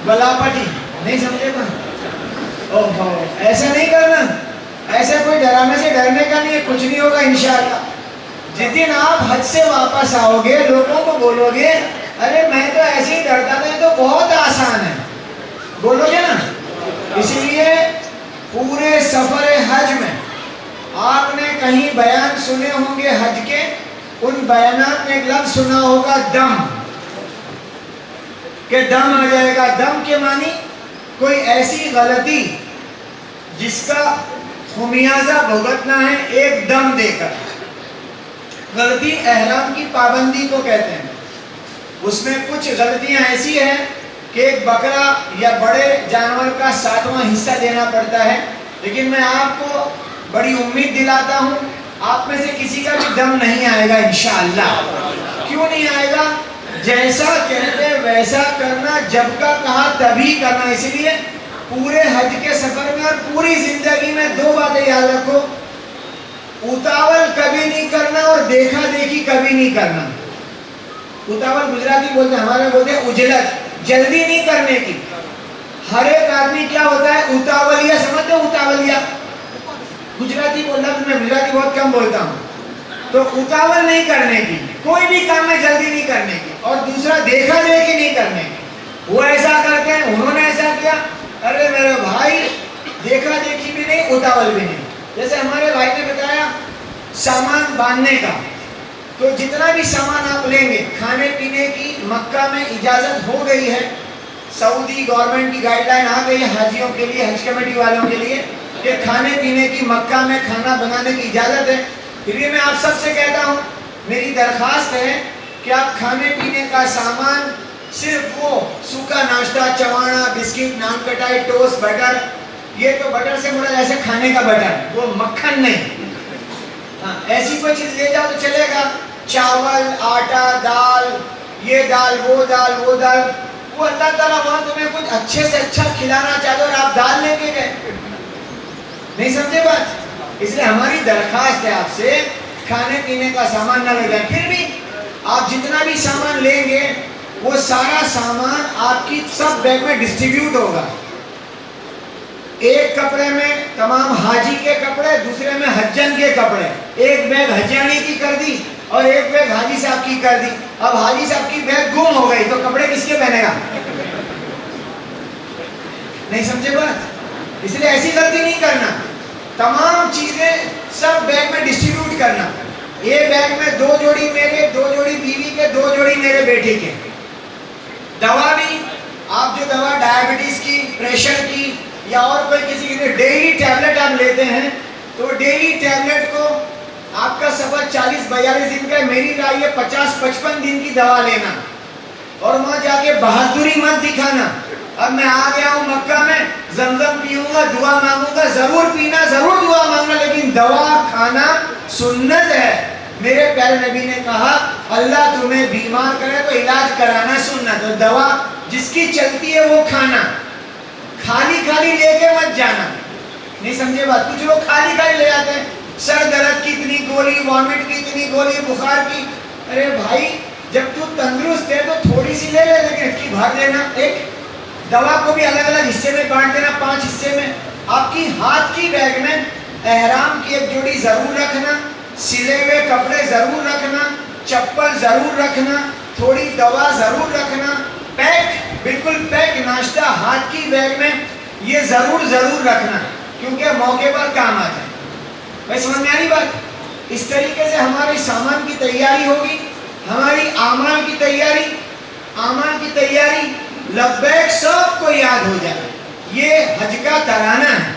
बलापटी नहीं समझे ना? ओहो, ऐसा नहीं करना, ऐसे कोई डराने से डरने का नहीं है, कुछ नहीं होगा इंशाअल्लाह। जिस दिन आप हज से वापस आओगे लोगों को बोलोगे अरे मैं तो ऐसे ही डरता था, तो बहुत आसान है, बोलोगे ना। इसलिए पूरे सफर हज में आपने कहीं बयान सुने होंगे हज के, उन बयानात में एक लफ्ज सुना होगा दम, के दम आ जाएगा। दम के मानी कोई ऐसी गलती जिसका खुमियाजा भुगतना है एक दम देकर। गलती एहराम की पाबंदी को कहते हैं। उसमें कुछ गलतियां ऐसी हैं कि एक बकरा या बड़े जानवर का 7वां हिस्सा देना पड़ता है, लेकिन मैं आपको बड़ी उम्मीद दिलाता हूं आप में से किसी का भी दम नहीं आएगा इंशाअल्लाह। क्यों नहीं आएगा? जैसा कहते वैसा करना, जब का कहा तभी करना। इसलिए पूरे हज के सफर में और पूरी जिंदगी में 2 बातें याद रखो, उतावल कभी नहीं करना और देखा देखी कभी नहीं करना। उतावल गुजराती बोलते हैं, हमारे बोलते हैं उजलत, जल्दी नहीं करने की। हर एक आदमी क्या होता है, उतावलिया, समझते हो उतावलिया? गुजराती बोलना तो मैं गुजराती बहुत कम बोलता हूँ। तो उतावल नहीं करने की, कोई भी काम में जल्दी नहीं करने की, और दूसरा देखा देखी नहीं करने की। वो ऐसा करते हैं, उन्होंने ऐसा किया, अरे मेरे भाई देखा देखी भी नहीं, उतावल भी नहीं। जैसे हमारे भाई ने बताया सामान बांधने का, तो जितना भी सामान आप लेंगे, खाने पीने की मक्का में इजाजत हो गई है, सऊदी गवर्नमेंट की गाइडलाइन आ गई है हाजियों के लिए, हज कमेटी वालों के लिए, कि खाने पीने की मक्का में खाना बनाने की इजाजत है। फिर भी मैं आप सबसे कहता हूँ, मेरी दरखास्त है कि आप खाने पीने का सामान सिर्फ वो सूखा नाश्ता, चवाना, बिस्किट, नान कटाई, टोस्ट, बटर, ये तो बटर से मुड़ा ऐसे खाने का बटर, वो मक्खन नहीं। हाँ, ऐसी कोई चीज ले जाओ तो चलेगा, चावल, आटा, दाल, ये दाल, वो दाल, वो दाल, वो अल्लाह ताला वहां तुम्हें कुछ अच्छे से अच्छा खिलाना चाहते और आप दाल लेके गए, नहीं समझे बात? इसलिए हमारी दरखास्त है आपसे, खाने पीने का सामान ना ले जाए। फिर भी आप जितना भी सामान लेंगे, वो सारा सामान आपकी सब बैग में डिस्ट्रीब्यूट होगा। एक कपड़े में तमाम हाजी के कपड़े, दूसरे में हज्जन के कपड़े, एक बैग हजानी की कर दी और एक बैग हाजी साहब की कर दी। अब हाजी साहब की बैग गुम हो गई तो कपड़े किसके पहनेगा? नहीं समझे बात? इसलिए ऐसी गलती नहीं करना, तमाम चीजें सब बैग में डिस्ट्रीब्यूट करना। ये बैग में 2 जोड़ी मेरे, 2 जोड़ी बीवी के, 2 जोड़ी मेरे बेटे के। दवा भी, आप जो दवा डायबिटीज की, प्रेशर की या और कोई किसी की डेली टैबलेट आप लेते हैं, तो डेली टैबलेट को आपका सफर 40-42 दिन का है, मेरी राय है 50-55 दिन की दवा लेना, और वहां जाके बहादुरी मत दिखाना। अब मैं आ गया हूँ मक्का में, जमजम पीऊंगा, दुआ मांगूंगा, जरूर पीना, जरूर दुआ मांगना, लेकिन दवा खाना सुन्नत है। मेरे प्यारे नबी ने कहा, अल्लाह तुम्हें बीमार करे तो इलाज कराना सुन्नत है, दवा जिसकी चलती है वो खाना, खाली खाली लेके मत जाना। नहीं समझे बात? कुछ लोग खाली खाली ले जाते हैं, सर दर्द की इतनी गोली, वॉमिट की इतनी गोली, बुखार की। अरे भाई, जब तू तंदुरुस्त है तो थोड़ी सी ले ले, लेकिन इसकी भर लेना। एक दवा को भी अलग अलग हिस्से में बांट देना, 5 हिस्से में। आपकी हाथ की बैग में एहराम की 1 जोड़ी जरूर रखना, सिले हुए कपड़े जरूर रखना, चप्पल जरूर रखना, थोड़ी दवा जरूर रखना, पैक, बिल्कुल पैक नाश्ता हाथ की बैग में ये जरूर जरूर रखना, क्योंकि मौके पर काम आ जाए। भाई समझ में आ रही बात? इस तरीके से हमारे सामान की तैयारी होगी, हमारी आमाल की तैयारी, लब्बैक सबको याद हो जाए। ये हज का तराना है,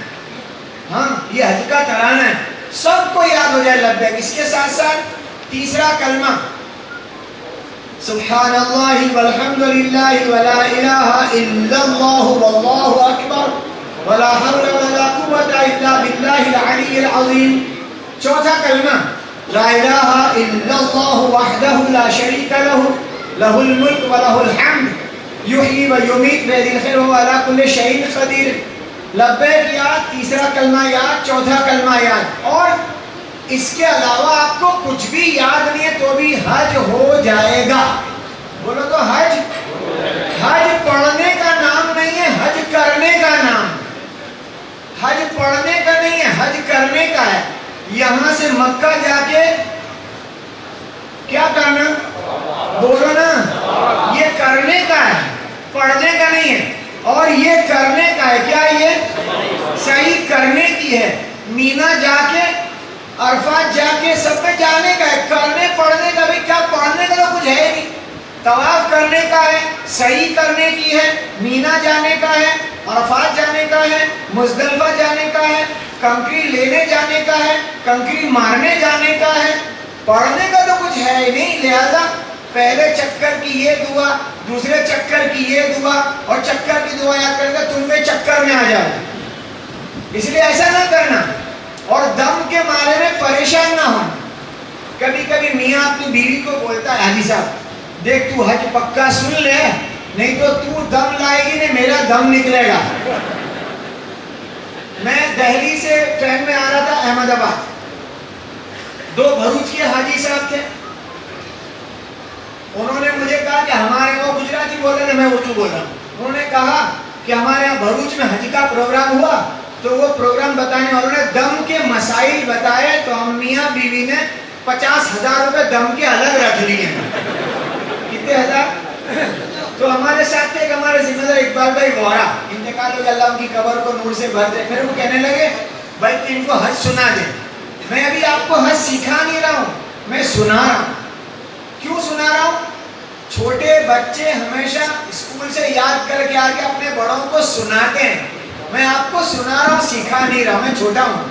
हाँ ये हज का तराना है, सबको याद हो जाए लब्बैक। इसके साथ साथ तीसरा कलमा, सुब्हानल्लाहि वल्हम्दुलिल्लाहि वला इलाहा इल्लल्लाह वल्लाहु अकबर वला हौला वला कुव्वता इल्ला बिल्लाहिल अलिय्यिल अज़ीम। चौथा कलमा, ला इलाहा इल्लल्लाह वहदहु ला शरीका लहु लहुल मुल्क व लहुल हम्द युहयी व युमीत बियदिल खैर व अला कुल्लि शैइन क़दीर। लब्बैक याद, तीसरा कलमा याद, चौथा कलमा याद। और इसके अलावा आपको कुछ भी याद नहीं है तो भी हज हो जाएगा। बोलो तो हज पढ़ने का नाम नहीं है, हज करने का नाम। हज पढ़ने का नहीं है, हज करने का है। यहां से मक्का जाके क्या करना? बोलो ना, ये करने का है, पढ़ने का नहीं है। और ये करने का है, क्या ये सही करने की है। मीना जाके, अरफात जाके, सब में जाने का है, करने पढ़ने का भी क्या? पढ़ने का तो कुछ है नहीं। तवाफ करने का है, सही करने की है, मीना जाने का है, अरफात जाने का है, मुज़दलिफा जाने का है, कंकरी लेने जाने का है, कंकरी मारने जाने का है। पढ़ने का तो कुछ है ही नहीं। लिहाजा पहले चक्कर की ये दुआ, दूसरे चक्कर की ये दुआ, और चक्कर की दुआ याद करके तुम भी चक्कर में आ जाओ। इसलिए ऐसा ना करना, और दम के मारे में परेशान ना होना। कभी कभी मियाँ अपनी बीवी को बोलता है, हाजी साहब देख तू हज पक्का सुन ले, नहीं तो तू दम लाएगी नहीं, मेरा दम निकलेगा। मैं दिल्ली से ट्रेन में आ रहा था अहमदाबाद, 2 भरूच के हाजी साहब थे, انہوں نے مجھے کہا کہ ہمارے وہ گجراتی بول رہے تھے، میں اردو بول رہا ہوں. انہوں نے کہا کہ ہمارے یہاں بھروچ میں حج کا پروگرام ہوا تو وہ پروگرام بتانے والوں نے دم کے مسائل بتائے تو ہم میاں بیوی نے 50,000 روپے دم کے الگ رکھ لیے. کتنے ہزار؟ تو ہمارے ساتھ تھے ایک ہمارے ذمہ دار اقبال بھائی وورا، انتقال ہو گیا، اللہ ان کی قبر کو نور سے بھر دے. پھر وہ کہنے لگے بھائی تو ان کو حج سنا دے. میں ابھی آپ کو حج سکھا نہیں رہا ہوں، میں سنا رہا ہوں. کیوں سنا رہا ہوں؟ چھوٹے بچے ہمیشہ اسکول سے یاد کر کے آگے اپنے بڑوں کو سناتے ہیں. میں آپ کو سنا رہا ہوں، سکھا نہیں رہا ہوں، میں چھوٹا ہوں.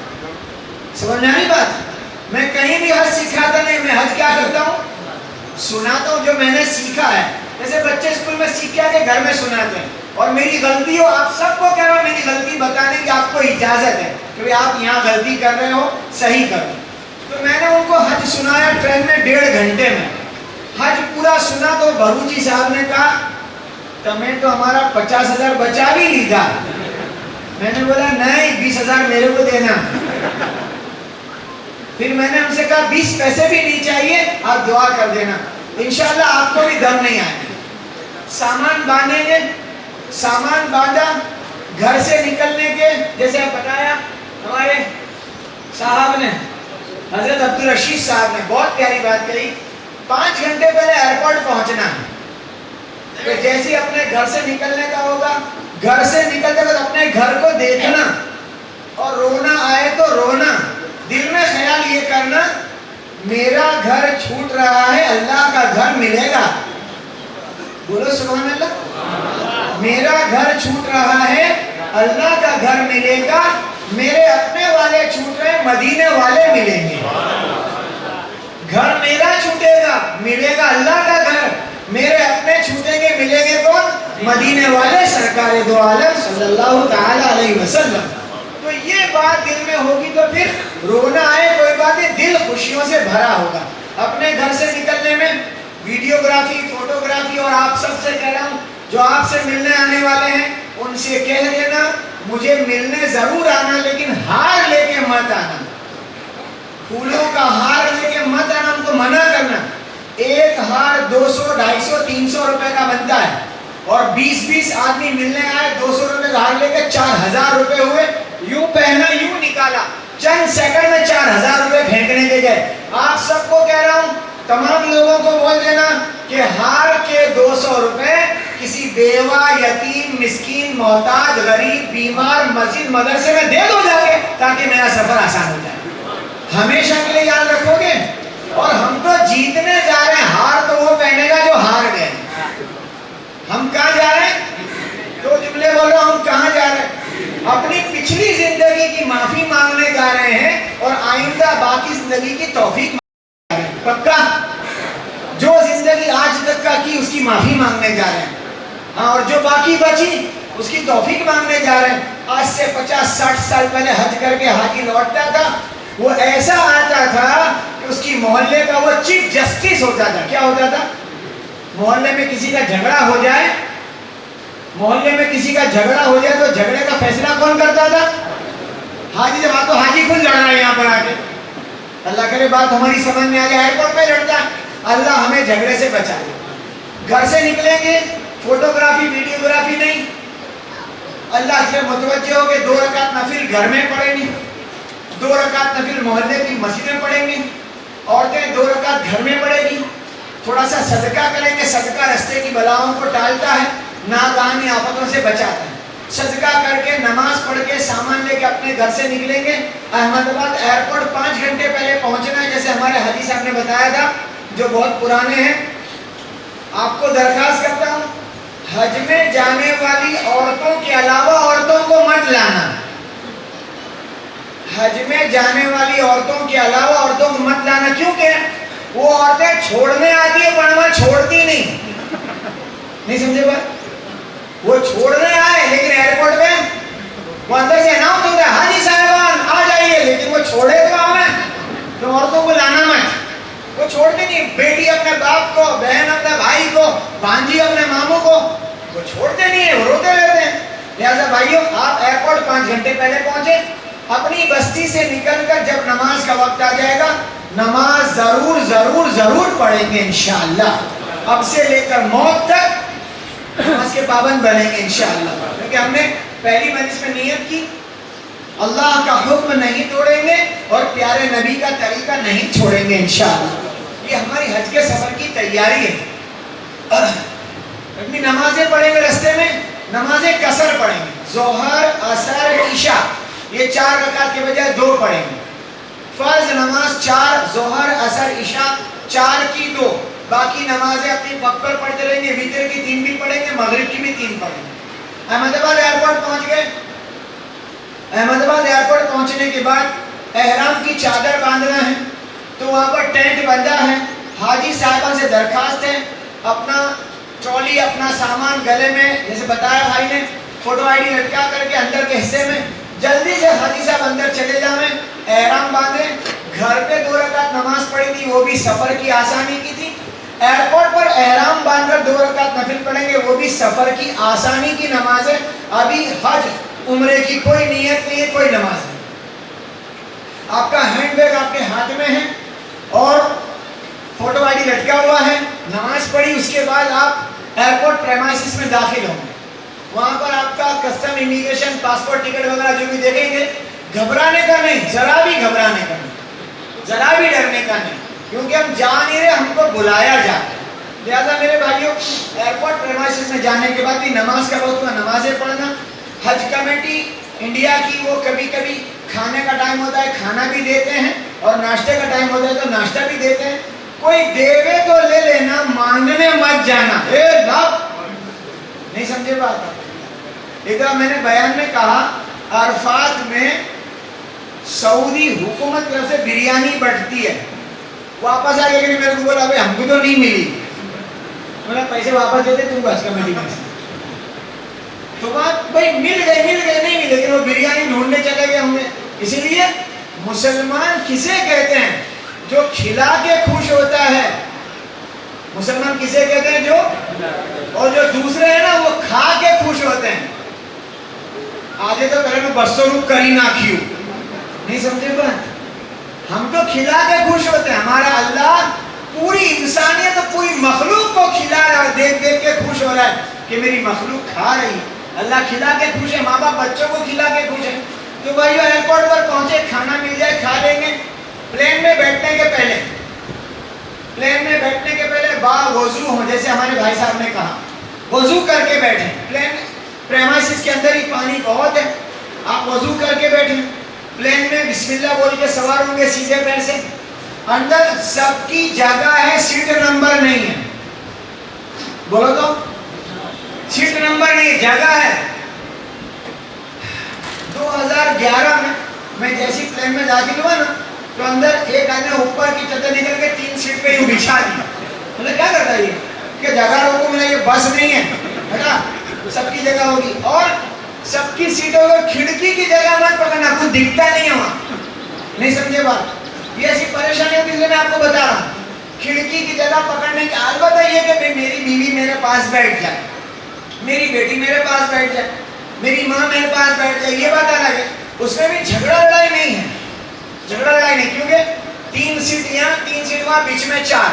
سمجھ میں آئی بات؟ میں کہیں بھی حج سکھاتا نہیں، میں حج کیا کرتا ہوں؟ سناتا ہوں جو میں نے سیکھا ہے. جیسے بچے اسکول میں سیکھ کے آگے گھر میں سناتے ہیں. اور میری غلطی ہو، آپ سب کو کہہ رہا ہوں میری غلطی بتانے کی آپ کو اجازت ہے کہ آپ یہاں غلطی کر رہے ہو، صحیح کرو. تو میں نے ان کو حج سنایا ٹرین میں 1.5 گھنٹے میں. حج پورا سنا تو بھروچی صاحب نے کہا تمہیں تو ہمارا 50,000 بچا بھی لیتا. میں نے بولا نہیں، 20,000 میرے کو دینا. پھر میں نے ان سے کہا 20 پیسے بھی نہیں چاہیے، آپ دعا کر دینا، انشاءاللہ آپ کو بھی دم نہیں آئے. سامان باندھیں گے، سامان باندھا. گھر سے نکلنے کے جیسے آپ بتایا ہمارے صاحب نے، حضرت عبدالرشید صاحب نے بہت پیاری بات کہی. 5 گھنٹے پہلے ایئرپورٹ پہنچنا ہے. کہ جیسے اپنے گھر سے نکلنے کا ہوگا، گھر سے نکلتے وقت اپنے گھر کو دیکھنا اور رونا آئے تو رونا. دل میں خیال یہ کرنا میرا گھر چھوٹ رہا ہے، اللہ کا گھر ملے گا. بولو سبحان اللہ. میرا گھر چھوٹ رہا ہے، اللہ کا گھر ملے گا. میرے اپنے والے چھوٹ رہے، مدینے والے ملیں گے. گھر میرا چھوٹے گا، ملے گا اللہ کا گھر. میرے اپنے چھوٹیں گے، ملیں گے کون؟ مدینے والے سرکار دو عالم صلی اللہ تعالی علیہ وسلم. تو یہ بات دل میں ہوگی تو پھر رونا آئے کوئی بات نہیں، دل خوشیوں سے بھرا ہوگا. اپنے گھر سے نکلنے میں ویڈیوگرافی، فوٹوگرافی، اور آپ سب سے کہہ رہا ہوں جو آپ سے ملنے آنے والے ہیں ان سے کہہ دینا مجھے ملنے ضرور آنا، لیکن ہار لے کے مت آنا. پھولوں کا ہار لے کے مت آنا، ان کو منع کرنا. ایک ہار 200، 250، 300 روپے کا بنتا ہے اور 20 آدمی ملنے آئے، 200 روپے کا ہار لے کے 4,000 روپے ہوئے. یوں پہنا، یوں نکالا، چند سیکنڈ میں 4,000 روپے پھینکنے کے گئے. آپ سب کو کہہ رہا ہوں، تمام لوگوں کو بول دینا کہ ہار کے 200 روپے کسی بیوہ، یتیم، مسکین، محتاج، غریب، بیمار، مسجد، مدرسے میں دے دو جا کے، تاکہ میرا سفر آسان ہو جائے. ہمیشہ کے لیے یاد رکھو گے. اور ہم تو جیتنے جا رہے ہیں، ہار تو وہ پہنے گا جو ہار گئے. ہم کہاں جا رہے ہیں؟ دو جملے بولو، ہم کہاں جا رہے ہیں؟ اپنی پچھلی زندگی کی معافی مانگنے جا رہے ہیں اور آئندہ باقی زندگی کی توفیق مانگنے جا رہے ہیں. پکا؟ جو زندگی آج تک کا کی اس کی معافی مانگنے جا رہے ہیں. ہاں، اور جو باقی بچی اس کی توفیق مانگنے جا رہے ہیں. آج سے 50-60 سال پہلے حج کر کے حاجی لوٹتا تھا، وہ ایسا آتا تھا کہ اس کی محلے کا وہ چیف جسٹس ہوتا تھا. کیا ہوتا تھا؟ محلے میں کسی کا جھگڑا ہو جائے، محلے میں کسی کا جھگڑا ہو جائے تو جھگڑے کا فیصلہ کون کرتا تھا؟ حاجی. جب تو حاجی خود لڑ رہا ہے یہاں پر آ کے، اللہ کرے بات ہماری سمجھ میں آ جائے. ایئرپورٹ پہ لڑتا ہے، اللہ ہمیں جھگڑے سے بچائے. گھر سے نکلیں گے، فوٹوگرافی، ویڈیوگرافی نہیں. اللہ سے متوجہ ہو کہ 2 رکعت نفل گھر میں پڑھیں گے، 2 رکعت نفل محلے کی مسجد میں پڑھیں گے. عورتیں 2 رکعت گھر میں پڑھیں گی. تھوڑا سا صدقہ کریں گے. صدقہ رستے کی بلاؤں کو ٹالتا ہے، ناگہانی آفتوں سے بچاتا ہے. صدقہ کر کے، نماز پڑھ کے، سامان لے کے اپنے گھر سے نکلیں گے. احمد آباد ایئرپورٹ 5 گھنٹے پہلے پہنچنا ہے، جیسے ہمارے حدیث صاحب نے بتایا تھا جو بہت پرانے ہیں. آپ کو درخواست کرتا ہوں، حج میں جانے والی عورتوں کے علاوہ عورتوں کو مت لانا. حج میں جانے والی عورتوں کے علاوہ عورتوں کو مت لانا. کیونکہ وہ عورتیں چھوڑنے آتی ہیں پر وہاں چھوڑتی نہیں سمجھے بات؟ وہ چھوڑنے آئے لیکن ایئرپورٹ میں وہ اندر سے اناؤنس ہوتا ہے حاجی صاحبان آ جائیے، لیکن وہ چھوڑے تو ہمیں، تو عورتوں کو لانا مت. وہ چھوڑتے نہیں. بیٹی اپنے باپ کو، بہن اپنے بھائی کو، بھانجی اپنے ماموں کو، وہ چھوڑتے نہیں ہیں، وہ روتے رہتے ہیں. لہٰذا بھائیوں، آپ ایئرپورٹ 5 گھنٹے پہلے پہنچے. اپنی بستی سے نکل کر جب نماز کا وقت آ جائے گا، نماز ضرور ضرور ضرور پڑھیں گے انشاءاللہ. اب سے لے کر موت تک نماز کے پابند بنیں گے انشاءاللہ، کیونکہ ہم نے پہلی مجلس میں نیت کی اللہ کا حکم نہیں توڑیں گے اور پیارے نبی کا طریقہ نہیں چھوڑیں گے انشاءاللہ۔ یہ ہماری حج کے سفر کی تیاری ہے۔ اپنی نمازیں پڑھیں گے رستے میں، نمازیں قصر پڑھیں گے، ظہر عصر عشاء یہ 4 رکعت کے بجائے 2 پڑھیں گے۔ فرض نماز 4، ظہر عصر عشاء 4 کی 2، باقی نمازیں اپنی وقت پر پڑھتے رہیں گے۔ وتر کی 3 بھی پڑھیں گے، مغرب کی بھی 3 پڑھیں گے۔ احمد آباد ایئرپورٹ پہنچ گئے۔ احمد آباد ایئرپورٹ پہنچنے کے بعد احرام کی چادر باندھنا ہے، تو وہاں پر ٹینٹ بندہ ہے۔ حاجی صاحبان سے درخواست ہے اپنا ٹرالی، اپنا سامان گلے میں، جیسے بتایا بھائی نے، فوٹو آئی ڈی لٹکا کر کے اندر کے حصے میں جلدی سے حاجی صاحب اندر چلے جائیں، احرام باندھیں۔ گھر پہ 2 رکعت نماز پڑھی تھی، وہ بھی سفر کی آسانی کی تھی۔ ایئرپورٹ پر احرام باندھ کر 2 رکعت نفل پڑھیں گے، وہ بھی سفر کی آسانی کی نماز ہے۔ ابھی حج عمرے کی کوئی نیت نہیں ہے، کوئی نماز نہیں۔ آپ کا ہینڈ بیگ آپ کے ہاتھ میں ہے اور فوٹو آئی ڈی لٹکا ہوا ہے۔ نماز پڑھی، اس کے بعد آپ ایئرپورٹ پریمائسس میں داخل ہوں گے۔ وہاں پر آپ کا کسٹم، امیگریشن، پاسپورٹ، ٹکٹ وغیرہ جو بھی دیکھیں گے، گھبرانے کا نہیں، ذرا بھی گھبرانے کا نہیں، ذرا بھی ڈرنے کا نہیں، کیونکہ ہم جا نہیں رہے، ہم کو بلایا جاتا ہے۔ لہٰذا میرے بھائیوں، ایئرپورٹ پریمائسس میں جانے کے بعد بھی نماز کا وقت میں نمازیں پڑھنا۔ حج کمیٹی انڈیا کی وہ کبھی کبھی کھانے کا ٹائم ہوتا ہے، کھانا بھی دیتے ہیں، اور ناشتے کا ٹائم ہوتا ہے تو ناشتہ بھی دیتے ہیں۔ کوئی دیوے تو لے لینا، مانگنے مت جانا۔ نہیں سمجھے بات؟ ایک دفعہ میں نے بیان میں کہا، عرفات میں سعودی حکومت کی طرف سے بریانی بٹتی ہے، واپس آ گیا کہ میرے کو بولا ہم کو تو نہیں ملی، میں پیسے واپس دیتے تم بس کمیٹی میں سے۔ تو بات بھائی مل گئے نہیں ملے، لیکن وہ بریانی ڈھونڈنے چلے گئے ہوں گے۔ اسی لیے مسلمان کسے کہتے ہیں؟ جو کھلا کے خوش ہوتا ہے۔ مسلمان کسے کہتے ہیں؟ جو، اور جو دوسرے ہیں نا وہ کھا کے خوش ہوتے ہیں۔ آجے تو کرے میں بسوں روپ کری نہ کھیوں، نہیں سمجھے بات؟ ہم تو کھلا کے خوش ہوتے ہیں۔ ہمارا اللہ پوری انسانیت، پوری مخلوق کو کھلا رہا ہے، دیکھ دیکھ کے خوش ہو رہا ہے کہ میری مخلوق کھا رہی ہے۔ اللہ کھلا کے خوش ہے، ماں باپ بچوں کو کھلا کے خوش ہے۔ تو بھائیو ایئرپورٹ پر پہنچے، کھانا مل جائے کھا لیں گے۔ پلین میں بیٹھنے کے پہلے وضو ہوں، جیسے ہمارے بھائی صاحب نے کہا، وضو کر کے بیٹھیں۔ پلین پریمائسس کے اندر ہی پانی بہت ہے، آپ وضو کر کے بیٹھیں۔ پلین میں بسم اللہ بول کے سوار ہوں گے سیدھے پیر سے۔ اندر سب کی جگہ ہے، سیٹ نمبر نہیں ہے، بولو تو، سیٹ نمبر نہیں، جگہ ہے۔ 2011 میں جیسی پلین میں داخل ہوا نا، تو اندر ایک آدمی اوپر کی چادر نکل کے 3 سیٹ پہ یوں بچھا دیا۔ مطلب کیا کرتا ہے یہ کہ جگہ روکو، ملا یہ بس نہیں ہے بیٹا، سب کی جگہ ہوگی، اور سب کی سیٹوں کو کھڑکی کی جگہ مت پکڑنا، کچھ دکھتا نہیں ہے وہاں، نہیں سمجھے بات؟ یہ ایسی پریشانی ہوتی ہے، اس لیے میں آپ کو بتا رہا ہوں کھڑکی کی جگہ پکڑنے کی۔ البتہ یہ کہ میری بیوی میرے پاس بیٹھ جائے، میری بیٹی میرے پاس بیٹھ جائے، میری ماں میرے پاس بیٹھ جائے، یہ بات الگ ہے، اس میں بھی جھگڑا لڑائی نہیں ہے، جھگڑا لڑائی نہیں، کیونکہ 3 سیٹ یہاں 3 سیٹ وہاں، بیچ میں 4،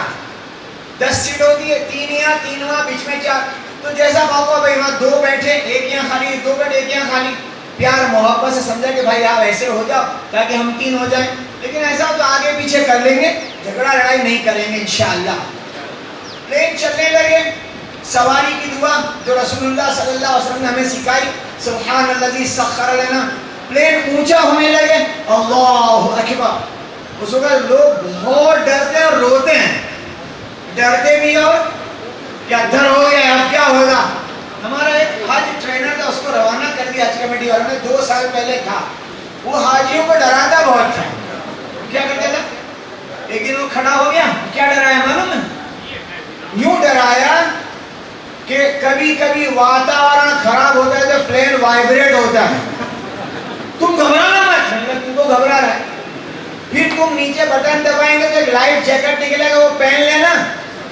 10 سیٹ ہوتی ہے، 3 یہاں 3 وہاں، بیچ میں 4۔ تو جیسا موقع بھائی وہاں 2 بیٹھے، ایک یہاں خالی، 2 بیٹھے ایک یہاں خالی، پیار محبت سے سمجھا کہ بھائی آپ ایسے ہو جاؤ تاکہ ہم 3 ہو جائیں، لیکن ایسا تو آگے پیچھے کر لیں گے، جھگڑا لڑائی نہیں کریں گے انشاءاللہ۔ پلین چلنے لگے، سواری کی دعا جو رسول اللہ صلی اللہ علیہ وسلم نے ہمیں سکھائی، سبحان الذی سخر لنا۔ پلین اونچا ہونے لگے، اللہ اکبر۔ اس وقت لوگ بہت ڈرتے اور روتے ہیں، ڈرتے بھی اور کیا ڈر ہو گیا اب کیا ہوگا۔ ہمارا ایک حج ٹرینر تھا، اس کو روانہ کر دیا حج کمیٹی والوں نے، 2 سال پہلے تھا، وہ حاجیوں کو ڈراتا بہت تھا۔ کیا کرتا تھا؟ ایک دن وہ کھڑا ہو گیا، کیا ڈرایا معلوم ہے؟ یوں ڈرایا کہ کبھی کبھی واتاورن خراب ہوتا ہے تو پلین وائبریٹ ہوتا ہے، تم گھبرانا مت، تم کو گھبرا رہا ہے۔ پھر تم نیچے بٹن دبائیں گے تو ایک لائٹ جیکٹ نکلے گا، وہ پہن لینا،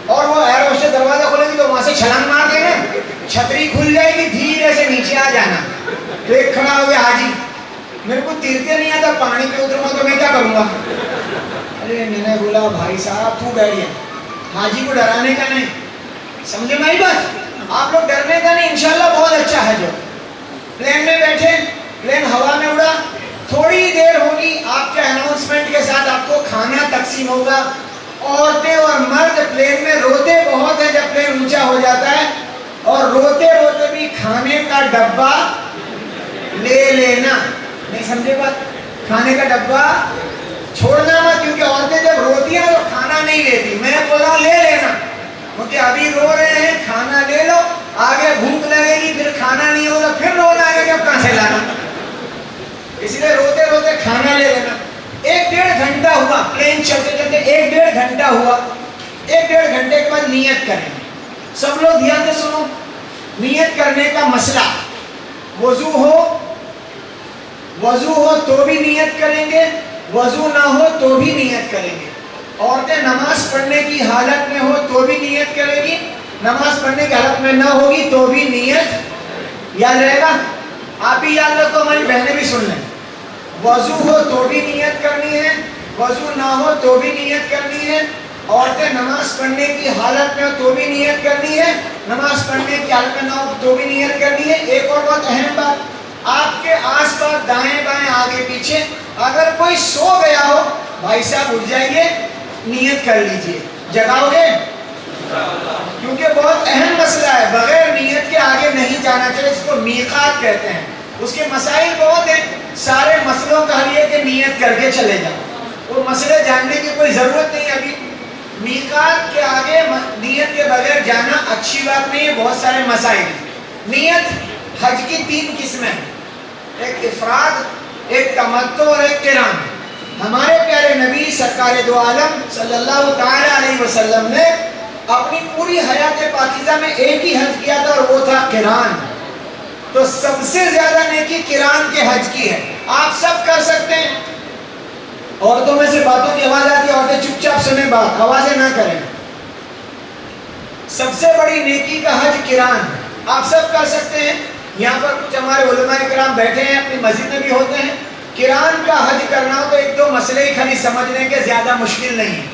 اور وہ ایئر ہوسٹس دروازہ کھولے گی تو وہاں سے چھلانگ مار دینا، چھتری کھل جائے گی، دھیرے سے نیچے آ جانا۔ تو ایک کھڑا ہو گیا حاجی، میرے کو تیرتے نہیں آتا، پانی پہ اتروں گا تو میں کیا کروں گا؟ ارے میں نے بولا بھائی صاحب تو بیٹھ گیا، حاجی کو ڈرانے کا نہیں، समझे मेरी बात? आप लोग डरने का नहीं, इंशाल्लाह बहुत अच्छा है। जो प्लेन में बैठे, प्लेन हवा में उड़ा, थोड़ी देर होगी आपके अनाउंसमेंट के साथ आपको खाना तकसीम होगा। औरतें और मर्द प्लेन में रोते बहुत है जब प्लेन ऊंचा हो जाता है, और रोते रोते भी खाने का डब्बा ले लेना। नहीं समझे बात? खाने का डब्बा छोड़ना मत, क्योंकि औरतें जब रोती हैं तो खाना नहीं लेती। मैं बोल रहा हूँ ले लेना, क्योंकि अभी रो रहे हैं, खाना ले लो, आगे भूख लगेगी, फिर खाना नहीं होगा, फिर रोना आएगा, कब कहां से लाना। इसलिए रोते रोते खाना ले लेना। 1-1.5 घंटा हुआ प्लेन चलते चलते, 1-1.5 घंटा हुआ। 1-1.5 घंटे के बाद नियत करेंगे। सब लोग ध्यान से सुनो, नियत करने का मसला, वजू हो तो भी नियत करेंगे, वजू ना हो तो भी नियत करेंगे। औरतें नमाज पढ़ने की हालत में हो तो भी नियत करेगी, नमाज पढ़ने की हालत में ना होगी तो भी नियत। याद रहेगा? आप भी याद रखो, हमारी बहनें भी सुन लें। वजू हो तो भी नियत करनी है, वजू ना हो तो भी नियत करनी है। औरतें नमाज पढ़ने की हालत में हो तो भी नियत करनी है, नमाज पढ़ने की हालत में ना हो तो भी नियत करनी है। एक और बहुत अहम बात, आपके आसपास दाएं बाएं आगे पीछे अगर कोई सो गया हो, भाई साहब उठ जाइए, नियत कर लीजिए। जगाओगे? क्योंकि बहुत अहम मसला है, बगैर नियत के आगे नहीं जाना चाहिए। इसको मीकात कहते हैं। उसके मसाइल बहुत हैं, सारे मसलों का हल ये कि नियत करके चले जाओ। वो मसले जानने की कोई जरूरत नहीं। अभी मीकात के आगे नियत के बगैर जाना अच्छी बात नहीं है, बहुत सारे मसाइल। नियत हज की 3 किस्में हैं, एक इफराद, एक तमत्तु और एक किरान। हमारे प्यारे नबी सरकार दो आलम सल्लल्लाहु ताला अलैहि वसल्लम ने अपनी पूरी हयात पाकीज़ा में एक ही हज किया था, और वो था किरान। तो सबसे ज्यादा नेकी किरान के हज की है। आप सब कर सकते हैं। औरतों में से बातों की आवाज आती है, औरतें चुपचाप सुने बात, आवाजें ना करें। सबसे बड़ी नेकी का हज किरान है, आप सब कर सकते हैं। यहाँ पर कुछ हमारे उलमाए किराम बैठे हैं, अपनी मस्जिद में भी होते हैं। किरान का हज करना हो तो 1-2 मसले ही खाली समझने के, ज्यादा मुश्किल नहीं है।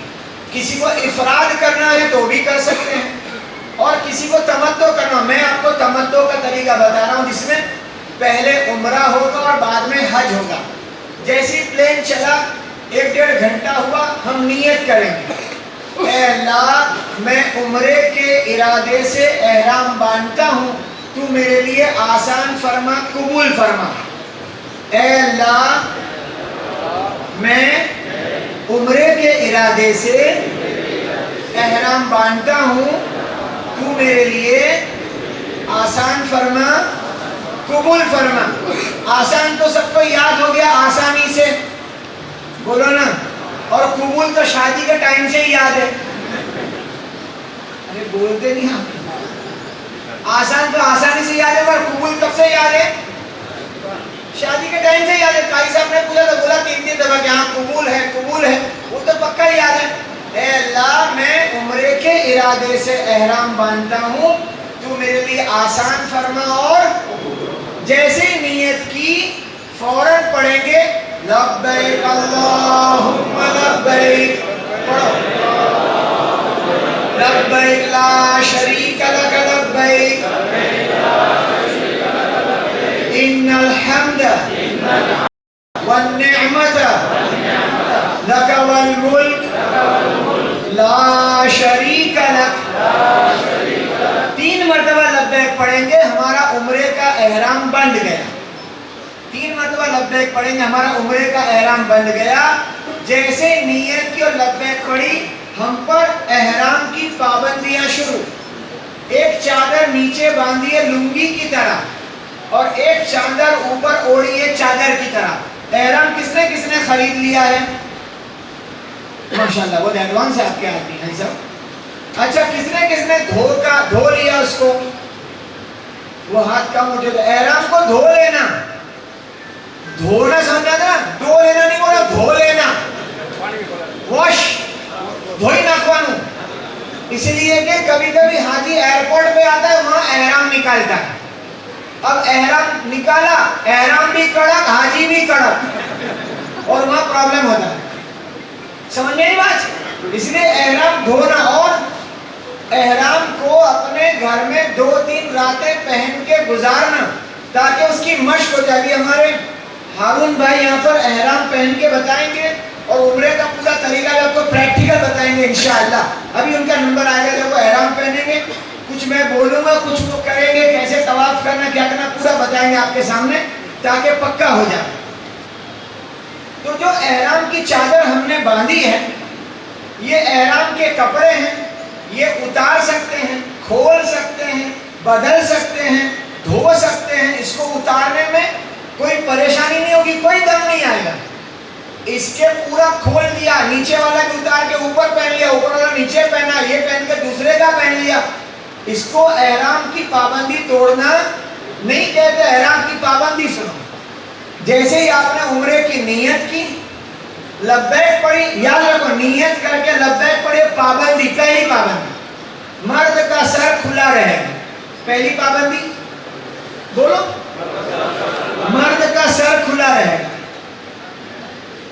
किसी को इफराद करना है तो भी कर सकते हैं, और किसी को तमत्तो करना। मैं आपको तमत्तो का तरीका बता रहा हूँ, जिसमें पहले उम्रा होगा और बाद में हज होगा। जैसे ही प्लेन चला, 1-1.5 घंटा हुआ, हम नियत करेंगे, ऐ अल्लाह मैं उम्रे के इरादे से एहराम बांधता हूँ, तू मेरे लिए आसान फरमा, कबूल फरमा। ऐ अल्लाह मैं उम्रे के इरादे से एहराम बांधता हूँ, तू मेरे लिए आसान फरमा, कबूल फरमा। आसान तो सबको याद हो गया, आसानी से बोलो ना। और कबूल तो शादी के टाइम से ही याद है। अरे बोलते नहीं आप। आसान तो आसानी से याद है, पर कबूल कब से याद है? शादी के टाइम से याद है। काई साहब ने पूछा तो बोला 3-3 दफा कि हाँ कबूल है, कबूल है, वो तो पक्का याद है। ऐ अल्लाह मैं उम्रे के इरादे से एहराम बांधता हूँ, तू मेरे लिए आसान फरमा। और जैसे ही नियत की फौरन पढ़ेंगे लब्बैक अल्लाहुम्मा लब्बैक, पढ़ो लब्बैक ला शरीका लक लब्बैक इन्नल हम्द वन निअमत लक वल मुल्क ला शरीका लक। 3 मरतबा लब्बैक पढ़ेंगे, हमारा उम्रे का एहराम बंध गया। 3 मरतबा लब्बैक पढ़ेंगे, हमारा उम्रे का एहराम बंध गया। जैसे नीयत की और लब्बैक पढ़ी, हम पर एहराम की पाबंदियां शुरू। एक चादर नीचे बांधिए लुंगी की तरह, और एक चादर ऊपर ओढ़िए चादर की तरह। एहराम किसने किसने खरीद लिया है? माशाल्लाह, बहुत एडवांस है आपके आदमी है सब। अच्छा, किसने किसने धो लिया उसको? वो हाथ कम उठे। तो एहराम को धो लेना, धोना समझा था, धो लेना नहीं बोला, धो लेना, वॉश, धोई नाखवानू। इसलिए कि कभी कभी हाजी एयरपोर्ट पे आता है, वहां एहराम निकालता है। अब एहराम निकाला, एहराम भी कड़क, हाजी भी कड़क, और वहां प्रॉब्लम होता है। समझ में नहीं बात? इसलिए एहराम धोना। और احرام کو اپنے گھر میں 2-3 راتیں پہن کے گزارنا تاکہ اس کی مشق ہو جائے. ہمارے ہارون بھائی یہاں پر احرام پہن کے بتائیں گے اور عمرے کا پورا طریقہ آپ کو پریکٹیکل بتائیں گے انشاءاللہ. ابھی ان کا نمبر آئے گا جب وہ احرام پہنیں گے, کچھ میں بولوں گا, کچھ وہ کریں گے, کیسے طواف کرنا کیا کرنا پورا بتائیں گے آپ کے سامنے تاکہ پکا ہو جائے. تو جو احرام کی چادر ہم نے باندھی ہے, یہ احرام کے کپڑے ہیں, یہ اتار سکتے ہیں, کھول سکتے ہیں, بدل سکتے ہیں, دھو سکتے ہیں. اس کو اتارنے میں کوئی پریشانی نہیں ہوگی, کوئی دم نہیں آئے گا. اس کے پورا کھول دیا, نیچے والا بھی اتار کے اوپر پہن لیا, اوپر والا نیچے پہنا, یہ پہن کے دوسرے کا پہن لیا. اس کو احرام کی پابندی توڑنا نہیں کہتے. احرام کی پابندی سنو, جیسے ہی آپ نے عمرے کی نیت کی, لبیک پڑھی, یاد رکھو نیت کر کے لبیک پڑھی, پابندی, پہلی پابندی مرد کا سر کھلا رہے گا. پہلی پابندی بولو, مرد کا سر کھلا رہے گا.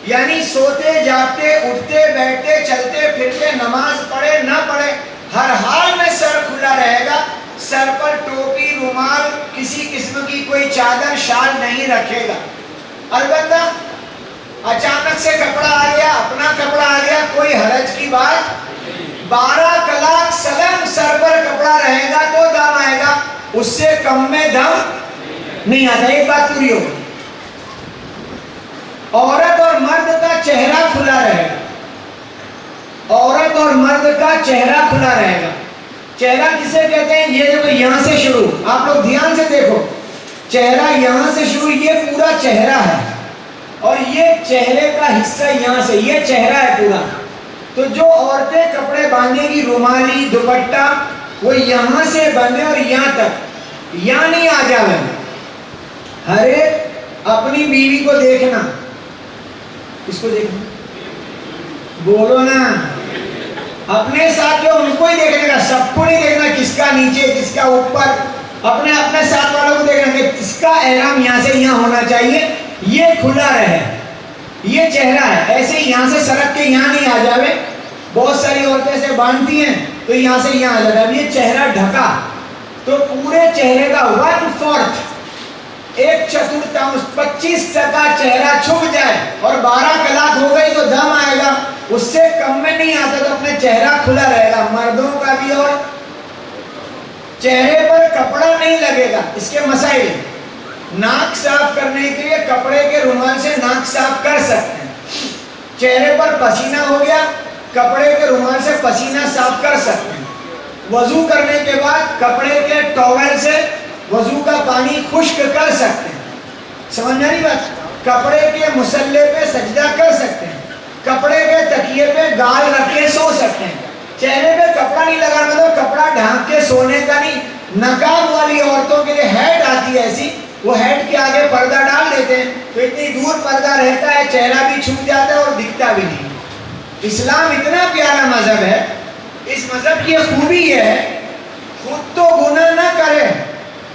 یعنی سوتے جاگتے اٹھتے بیٹھتے چلتے پھرتے نماز پڑھے نہ پڑھے ہر حال میں سر کھلا رہے گا. سر پر ٹوپی, رومال, کسی قسم کی کوئی چادر شال نہیں رکھے گا. البتہ اچانک سے کپڑا آ گیا, اپنا کپڑا آ گیا, کوئی حرج کی بات. 12 کلاک سلام سر پر کپڑا رہے گا تو دم آئے گا, اس سے کم میں دم نہیں آتا. ایک بات پوری ہوگی. عورت اور مرد کا چہرہ کھلا رہے گا. عورت اور مرد کا چہرہ کھلا رہے گا. چہرہ کسے کہتے ہیں؟ یہ دیکھو یہاں سے شروع, آپ لوگ دھیان سے دیکھو, چہرہ یہاں سے شروع, یہ پورا چہرہ ہے, اور یہ چہرے کا حصہ یہاں سے, یہ چہرہ ہے پورا. تو جو عورتیں کپڑے باندھیں گی, رومالی, دوپٹہ, وہ یہاں سے باندھے اور یہاں تک, یہاں نہیں آ جاوے. ہر ایک اپنی بیوی کو دیکھنا. کس کو دیکھنا؟ بولو نا. اپنے ساتھ جو ان کو ہی دیکھنے کا, سب کو نہیں دیکھنا, کس کا نیچے کس کا اوپر. اپنے اپنے ساتھ والوں کو دیکھنا کہ کس کا احرام یہاں سے یہاں ہونا چاہیے, یہ کھلا رہے, یہ چہرہ ہے. ایسے ہی یہاں سے سرک کے یہاں نہیں آ جاوے. بہت ساری عورتیں سے باندھتی ہیں تو یہاں سے یہاں آ جاتا ہے. یہ چہرہ ڈھکا تو پورے چہرے کا 1/4, 1/4, 25% چہرہ چھپ جائے اور 12 کلاک ہو گئی تو دم آئے گا. اس سے کم میں نہیں آتا تو اپنے چہرہ کھلا رہے گا, مردوں کا بھی. اور چہرے پر کپڑا نہیں لگے گا. اس کے مسائل, ناک صاف کرنے کے لیے کپڑے کے رومال سے ناک صاف کر سکتے ہیں. چہرے پر پسینہ ہو گیا, کپڑے کے رومال سے پسینہ صاف کر سکتے ہیں. وضو کرنے کے بعد کپڑے کے ٹاول سے وضو کا پانی خشک کر سکتے ہیں. سمجھ نہیں بات؟ کپڑے کے مسلے پہ سجدہ کر سکتے ہیں. کپڑے کے تکیے پہ گال رکھ کے سو سکتے ہیں. چہرے پہ کپڑا نہیں لگانا, تو کپڑا ڈھانک کے سونے کا نہیں. نقاب والی عورتوں کے لیے ہیٹ آتی ہے ایسی, وہ ہیٹ کے آگے پردہ ڈال دیتے ہیں تو اتنی دور پردہ رہتا ہے, چہرہ بھی چھپ جاتا ہے اور دکھتا بھی نہیں. اسلام اتنا پیارا مذہب ہے. اس مذہب کی خوبی یہ ہے, خود تو گناہ نہ کرے,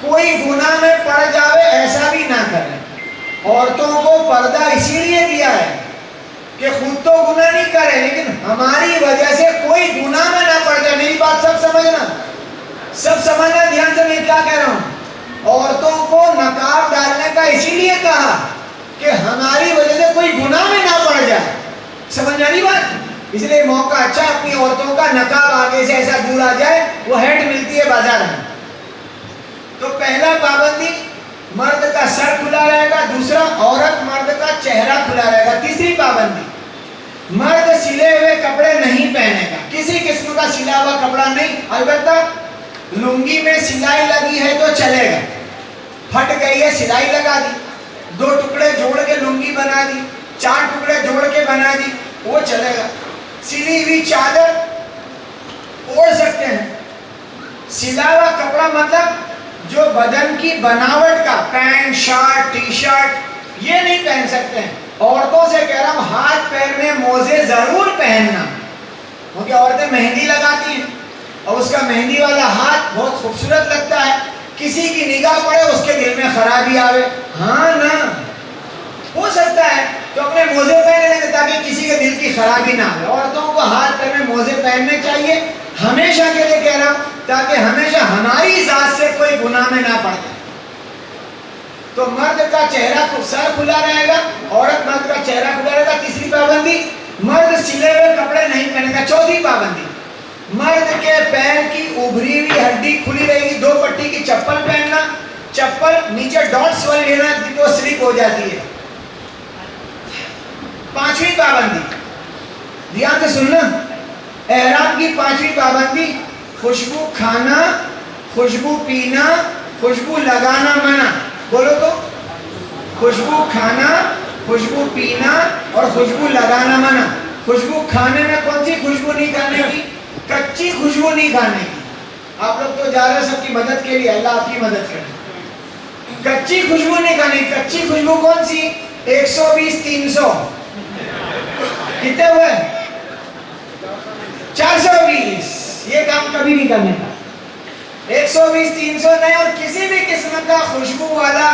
کوئی گناہ میں پڑ جاوے ایسا بھی نہ کرے. عورتوں کو پردہ اسی لیے دیا ہے کہ خود تو گناہ نہیں کرے لیکن ہماری وجہ سے کوئی گناہ میں نہ پڑ جائے. میری بات سب سمجھنا, سب سمجھنا دھیان سے میں کیا کہہ رہا ہوں. عورتوں کو نقاب ڈالنے کا اسی لیے کہا کہ ہماری وجہ سے کوئی گناہ میں نہ پڑ جائے. سمجھنا نہیں بات؟ اس لیے موقع اچھا, اپنی عورتوں کا نقاب آگے سے ایسا دور آ جائے, وہ ہیٹ ملتی ہے بازار میں. تو پہلا پابندی, مرد کا سر کھلا رہے گا. دوسرا, عورت مرد کا چہرہ کھلا رہے گا. تیسری پابندی, مرد سلے ہوئے کپڑے نہیں پہنے گا, کسی قسم کا سلا ہوا کپڑا نہیں. البتہ لنگی میں سلائی لگی ہے تو چلے گا, پھٹ گئی ہے سلائی لگا دی, 2 ٹکڑے جوڑ کے لنگی بنا دی, 4 ٹکڑے جوڑ کے بنا دی, وہ چلے گا. سلی ہوئی چادر اوڑھ سکتے ہیں. سلا ہوا کپڑا مطلب جو بدن کی بناوٹ کا, پینٹ شرٹ ٹی شرٹ, یہ نہیں پہن سکتے ہیں. عورتوں سے کہہ رہا ہوں, ہاتھ پیر میں موزے ضرور پہننا, کیونکہ عورتیں مہندی لگاتی ہیں اور اس کا مہندی والا ہاتھ بہت خوبصورت لگتا ہے. کسی کی نگاہ پڑے, اس کے دل میں خرابی آوے, ہاں نا, ہو سکتا ہے تو اپنے موزے پہنے لیں گے تاکہ کسی کے دل کی خرابی نہ آئے. عورتوں کو ہاتھ پیر میں موزے پہننے چاہیے, ہمیشہ کے لیے کہہ رہا ہوں تاکہ ہمیشہ ہماری ذات سے کوئی گناہ میں نہ پڑے. تو مرد کا چہرہ سر کھلا رہے گا, عورت مرد کا چہرہ کھلا رہے گا. تیسری پابندی, مرد سلے ہوئے کپڑے نہیں پہنے گا. چوتھی پابندی, مرد کے پیر کی ابھری ہوئی ہڈی کھلی رہے گی. 2 پٹی کی چپل پہننا, چپل نیچے ڈاٹس والی لینا کیونکہ وہ سلپ ہو جاتی ہے. 5ویں پابندی, دھیان سے سننا, احرام کی 5ویں پابندی, خوشبو کھانا, خوشبو پینا, خوشبو لگانا منع. بولو تو, خوشبو کھانا, خوشبو پینا اور خوشبو لگانا منع. خوشبو کھانے میں کون سی خوشبو نہیں کھانے کی؟ کچی خوشبو نہیں کھانے کی. آپ لوگ تو جا رہے ہیں سب کی مدد کے لیے, اللہ آپ کی مدد کرے. کچی خوشبو نہیں کھانی. کچی خوشبو کون سی؟ 120 300 کتنے ہوئے؟ 420. یہ کام کبھی نہیں کرنے کا. 120 300 نہیں. اور کسی بھی قسم کا خوشبو والا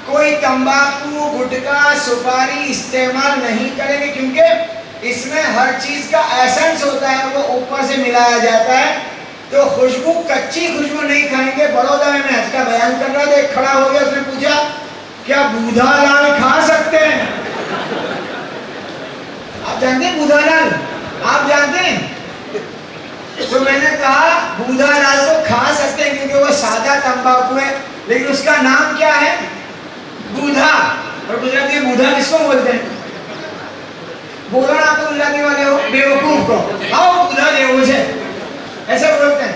کوئی تمباکو, گٹکا, سپاری استعمال نہیں کریں گے کیونکہ اس میں ہر چیز کا ایسنس ہوتا ہے, وہ اوپر سے ملایا جاتا ہے. تو خوشبو, کچی خوشبو نہیں کھائیں گے. بڑودہ میں حج کا بیان کر رہا تھا, ایک کھڑا ہو گیا, اس نے پوچھا کیا بودھا لال کھا سکتے ہیں؟ آپ جانتے ہیں بودھا لال؟ آپ جانتے ہیں؟ تو میں نے کہا بودھا لال تو کھا سکتے ہیں کیونکہ وہ سادہ تمباکو ہے, لیکن اس کا نام کیا ہے؟ بودھا. اور گجراتی میں بودھا کس کو بولتے ہیں؟ بولو نا, آپ تو گجراتی والے ہو, بیوقوف کو. آؤ بودھا دیو سے ایسا بولتے ہیں.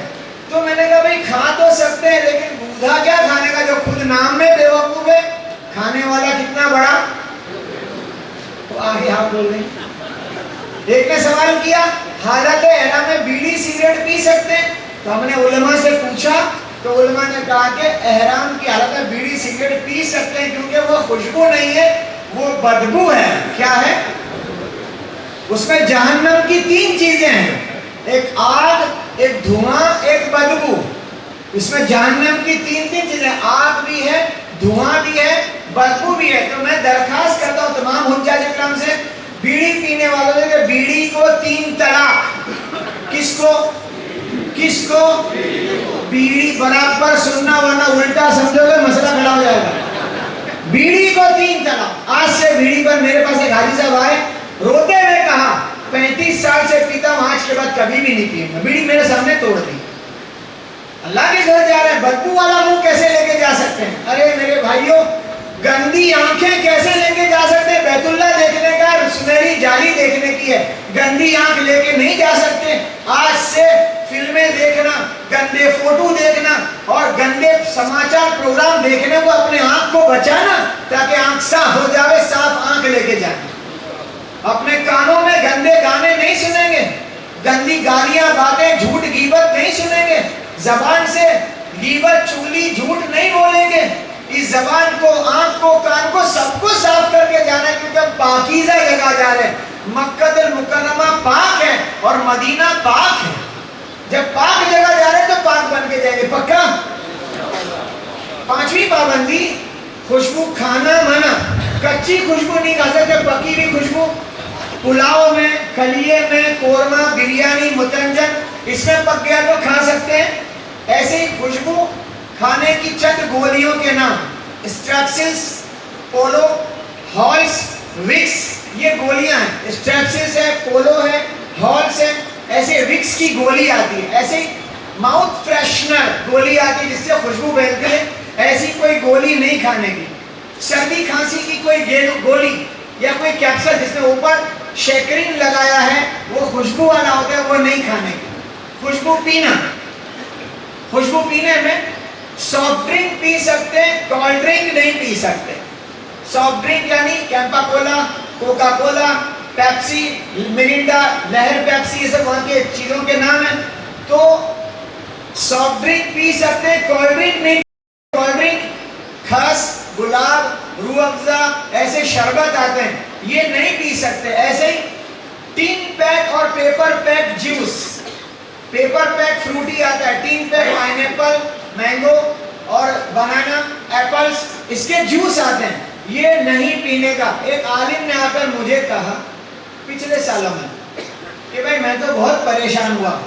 تو میں نے کہا بھائی کھا تو سکتے ہیں لیکن بودھا کیا کھانے کا جو خود نام میں بیوقوف ہے, کھانے والا کتنا بڑا. تو آگے ہم بول رہے ہیں. ایک نے سوال کیا حالت احرام میں بیڑی سگریٹ پی سکتے ہیں؟ تو ہم نے علماء سے پوچھا تو علماء نے کہا کہ احرام کی حالت میں بیڑی سگریٹ پی سکتے ہیں کیونکہ وہ خوشبو نہیں ہے, وہ بدبو ہے. کیا ہے اس میں؟ جہنم کی 3 چیزیں ہیں, ایک آگ, ایک دھواں, ایک بدبو. اس میں جہنم کی 3 چیزیں, آگ بھی ہے, دھواں بھی ہے, بدبو بھی ہے. تو میں درخواست کرتا ہوں تمام حجاج اکرام سے, بیڑی پینے والوں سے کہ بیڑی کو 3 طلاق. کس کو؟ کس کو؟ بیڑی. برابر سننا ورنہ الٹا سمجھو گے مسئلہ کھڑا ہو جائے گا. بیڑی کو 3 طلاق. آج سے بیڑی پر میرے پاس ایک حاجی صاحب آئے, روتے ہوئے کہا 35 سال سے پیتا ہوں, آج کے بعد کبھی بھی نہیں پیوں گا. بیڑی میرے سامنے توڑ دی. اللہ کے گھر جا رہے ہیں, بدبو والا منہ کیسے لے کے جا سکتے ہیں؟ ارے میرے بھائیوں, گندی آنکھیں کیسے لے کے جا سکتے ہیں؟ بیت اللہ دیکھنے کا سنہری جالی دیکھنے کی ہے, گندی آنکھ لے کے نہیں جا سکتے. آج سے فلمیں دیکھنا, گندے فوٹو دیکھنا اور گندے سماچار پروگرام دیکھنے کو اپنے آنکھ کو بچانا تاکہ آنکھ صاف ہو جاوے. صاف آنکھ لے کے جائیں. اپنے کانوں میں گندے گانے نہیں سنیں گے, گندی گالیاں, باتیں, جھوٹ, غیبت نہیں سنیں گے. زبان سے غیبت, چغلی, جھوٹ نہیں بولیں گے. اس زبان کو, آنکھ کو, کان کو, سب کو صاف کر کے جانا ہے کیونکہ ہم پاکیزہ جگہ جا رہے ہیں. مکہ المکرمہ پاک ہے اور مدینہ پاک ہے. جب پاک جگہ جا رہے ہیں تو پاک بن کے جائیں گے. پکا؟ 5ویں پابندی, خوشبو کھانا منع. کچی خوشبو نہیں کھا سکتے, پکی ہوئی خوشبو پلاؤ میں, کلیے میں, قورمہ, بریانی, متنجن, اس میں پک گیا تو کھا سکتے ہیں. ایسے ہی خوشبو کھانے کی چند گولیوں کے نام, اسٹریپسلس, پولو, ہالس, وکس, یہ گولیاں ہیں. اسٹریپسلس ہے, پولو ہے, ہالس ہے. ایسے وکس کی گولی آتی ہے. ایسے ہی ماؤتھ فریشنر گولی آتی ہے جس سے خوشبو بہتی ہے. ایسی کوئی گولی نہیں کھانے کی. سردی کھانسی کی کوئی گولی یا کوئی کیپسول جس میں اوپر شیکرین لگایا ہے وہ خوشبو والا ہوتا ہے, وہ نہیں کھانے کی. خوشبو پینا, خوشبو پینے میں سافٹ ڈرنک پی سکتے, کولڈ ڈرنک نہیں پی سکتے. سافٹ ڈرنک یعنی کیمپا کولا, کوکا کولا, پیپسی, مرینڈا, لہر پیپسی, یہ سب وہاں کی چیزوں کے نام ہیں. تو سافٹ ڈرنک پی سکتے, کولڈ ڈرنک نہیں. کولڈ ڈرنک, خس, گلاب, روح افزا, ایسے شربت آتے ہیں, یہ نہیں پی سکتے. ایسے ہی ٹین پیک اور paper pack juice, paper pack Frooti آتا ہے, tin pack pineapple, mango اور بنانا, ایپلس, اس کے جوس آتے ہیں, یہ نہیں پینے کا. ایک عالم نے آ کر مجھے کہا پچھلے سالوں میں کہ بھائی میں تو بہت پریشان ہوا,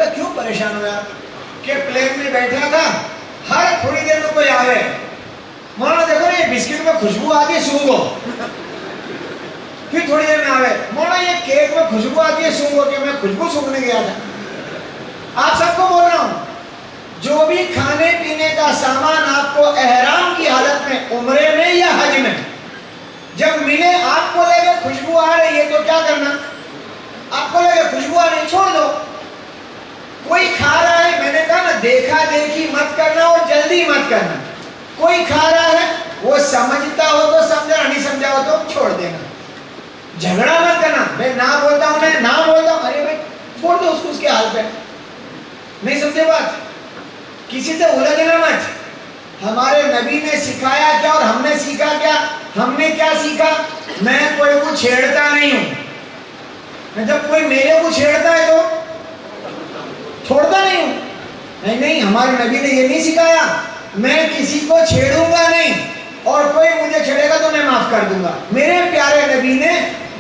کہا کیوں پریشان ہو یار کہ پلین میں بیٹھا تھا ہر تھوڑی دیر میں کوئی آوے مولانا دیکھو نا یہ بسکٹ میں خوشبو آتی ہے سونگو پھر تھوڑی دیر میں آوے مولانا یہ کیک میں خوشبو آتی ہے سونگو کہ میں خوشبو سونگنے گیا تھا آپ سب کو بول رہا ہوں جو بھی کھانے پینے کا سامان آپ کو احرام کی حالت میں عمرے میں یا حج میں جب ملے آپ کو لگے خوشبو آ رہی ہے تو کیا کرنا آپ کو لگے خوشبو آ رہی ہے چھوڑ دو کوئی کھا رہا ہے میں نے کہا نا دیکھا دیکھی مت کرنا اور جلدی مت کرنا کوئی کھا رہا ہے وہ سمجھتا ہو تو سمجھا نہیں سمجھا ہو تو چھوڑ دینا جھگڑا مت کرنا میں نہ بولتا ہوں میں نہ بولتا ہوں ارے بھائی چھوڑ دو اس کو اس کے حال پہ نہیں سمجھے بات کسی سے الجھنا مت ہمارے نبی نے سکھایا کیا اور ہم نے سیکھا کیا ہم نے کیا سیکھا میں کوئی کو چھیڑتا نہیں ہوں جب کوئی میرے کو چھیڑتا ہے تو چھوڑتا نہیں ہوں نہیں ہمارے نبی نے یہ نہیں سکھایا میں کسی کو چھیڑوں گا نہیں اور کوئی مجھے چھیڑے گا تو میں معاف کر دوں گا میرے پیارے نبی نے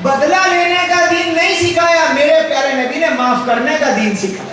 بدلہ لینے کا دین نہیں سکھایا میرے پیارے نبی نے معاف کرنے کا دین سکھایا